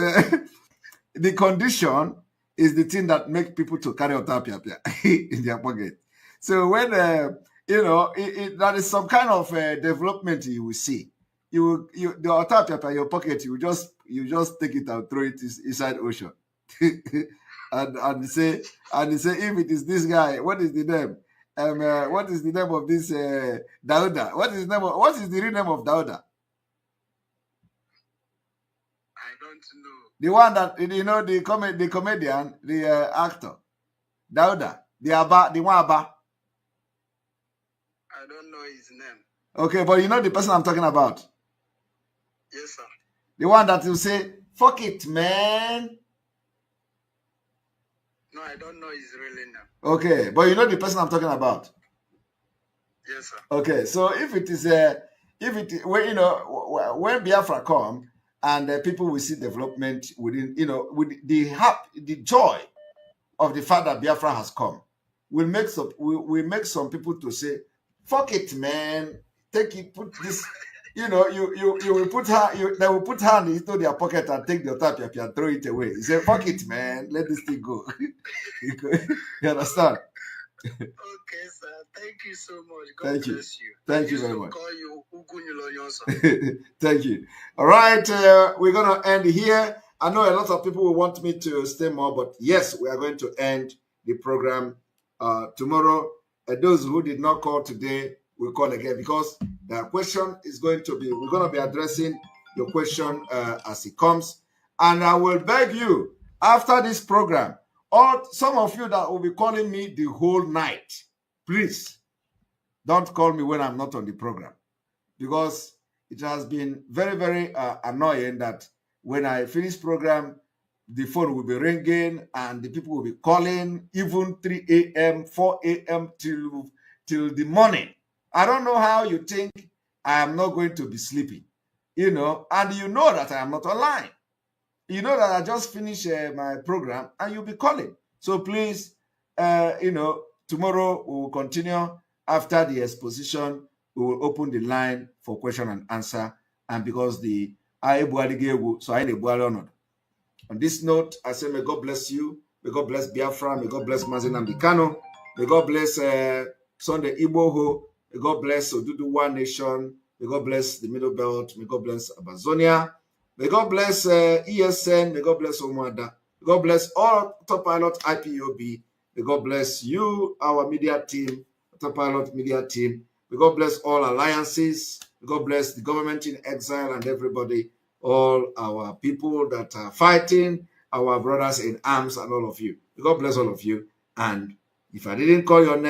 S8: the condition is the thing that makes people to carry otapia in their pocket. So when, that is some kind of development you will see. The otapia in your pocket, you just take it and throw it inside ocean. and say if it is this guy, what is the name? What is the name of this Dauda? What is the real name of Dauda?
S14: I don't know.
S8: The one that the comedian, the actor, Dauda, the one Abba.
S14: I don't know his name.
S8: Okay, but you know the person I'm talking about.
S14: Yes, sir.
S8: The one that will say, "Fuck it, man."
S14: No, I don't know his real name.
S8: Okay, but you know the person I'm talking about.
S14: Yes, sir.
S8: Okay, so if it is when Biafra come and people will see development within, with the joy of the fact that Biafra has come, will make some people to say, "Fuck it, man. Take it, put this." You will put they will put hand into their pocket and take the tapia and throw it away. You say, "Fuck it, man. Let this thing go." You understand?
S14: Okay, sir. Thank you so much. God bless you.
S8: Thank you very much.
S14: Call you
S8: Thank you. All right, we're gonna end here. I know a lot of people will want me to stay more, but yes, we are going to end the program tomorrow. Those who did not call today will call again, because the question is we're going to be addressing your question as it comes. And I will beg you, after this program, or some of you that will be calling me the whole night, please don't call me when I'm not on the program, because it has been very, very annoying that when I finish program, the phone will be ringing and the people will be calling even 3 a.m., 4 a.m. till the morning. I don't know how you think I am not going to be sleeping, and you know that I am not online. You know that I just finished my program and you'll be calling. So please, tomorrow we will continue. After the exposition, we will open the line for question and answer. And because on this note, I say, may God bless you. May God bless Biafra. May God bless Mazen Ambikano. May God bless Sunday Igboho. May God bless Odudu One Nation. May God bless the Middle Belt. May God bless Amazonia. May God bless ESN. May God bless Omada. May God bless all Autopilot IPOB. May God bless you, our media team, Autopilot media team. May God bless all alliances. May God bless the government in exile and everybody, all our people that are fighting, our brothers in arms and all of you. May God bless all of you. And if I didn't call your name,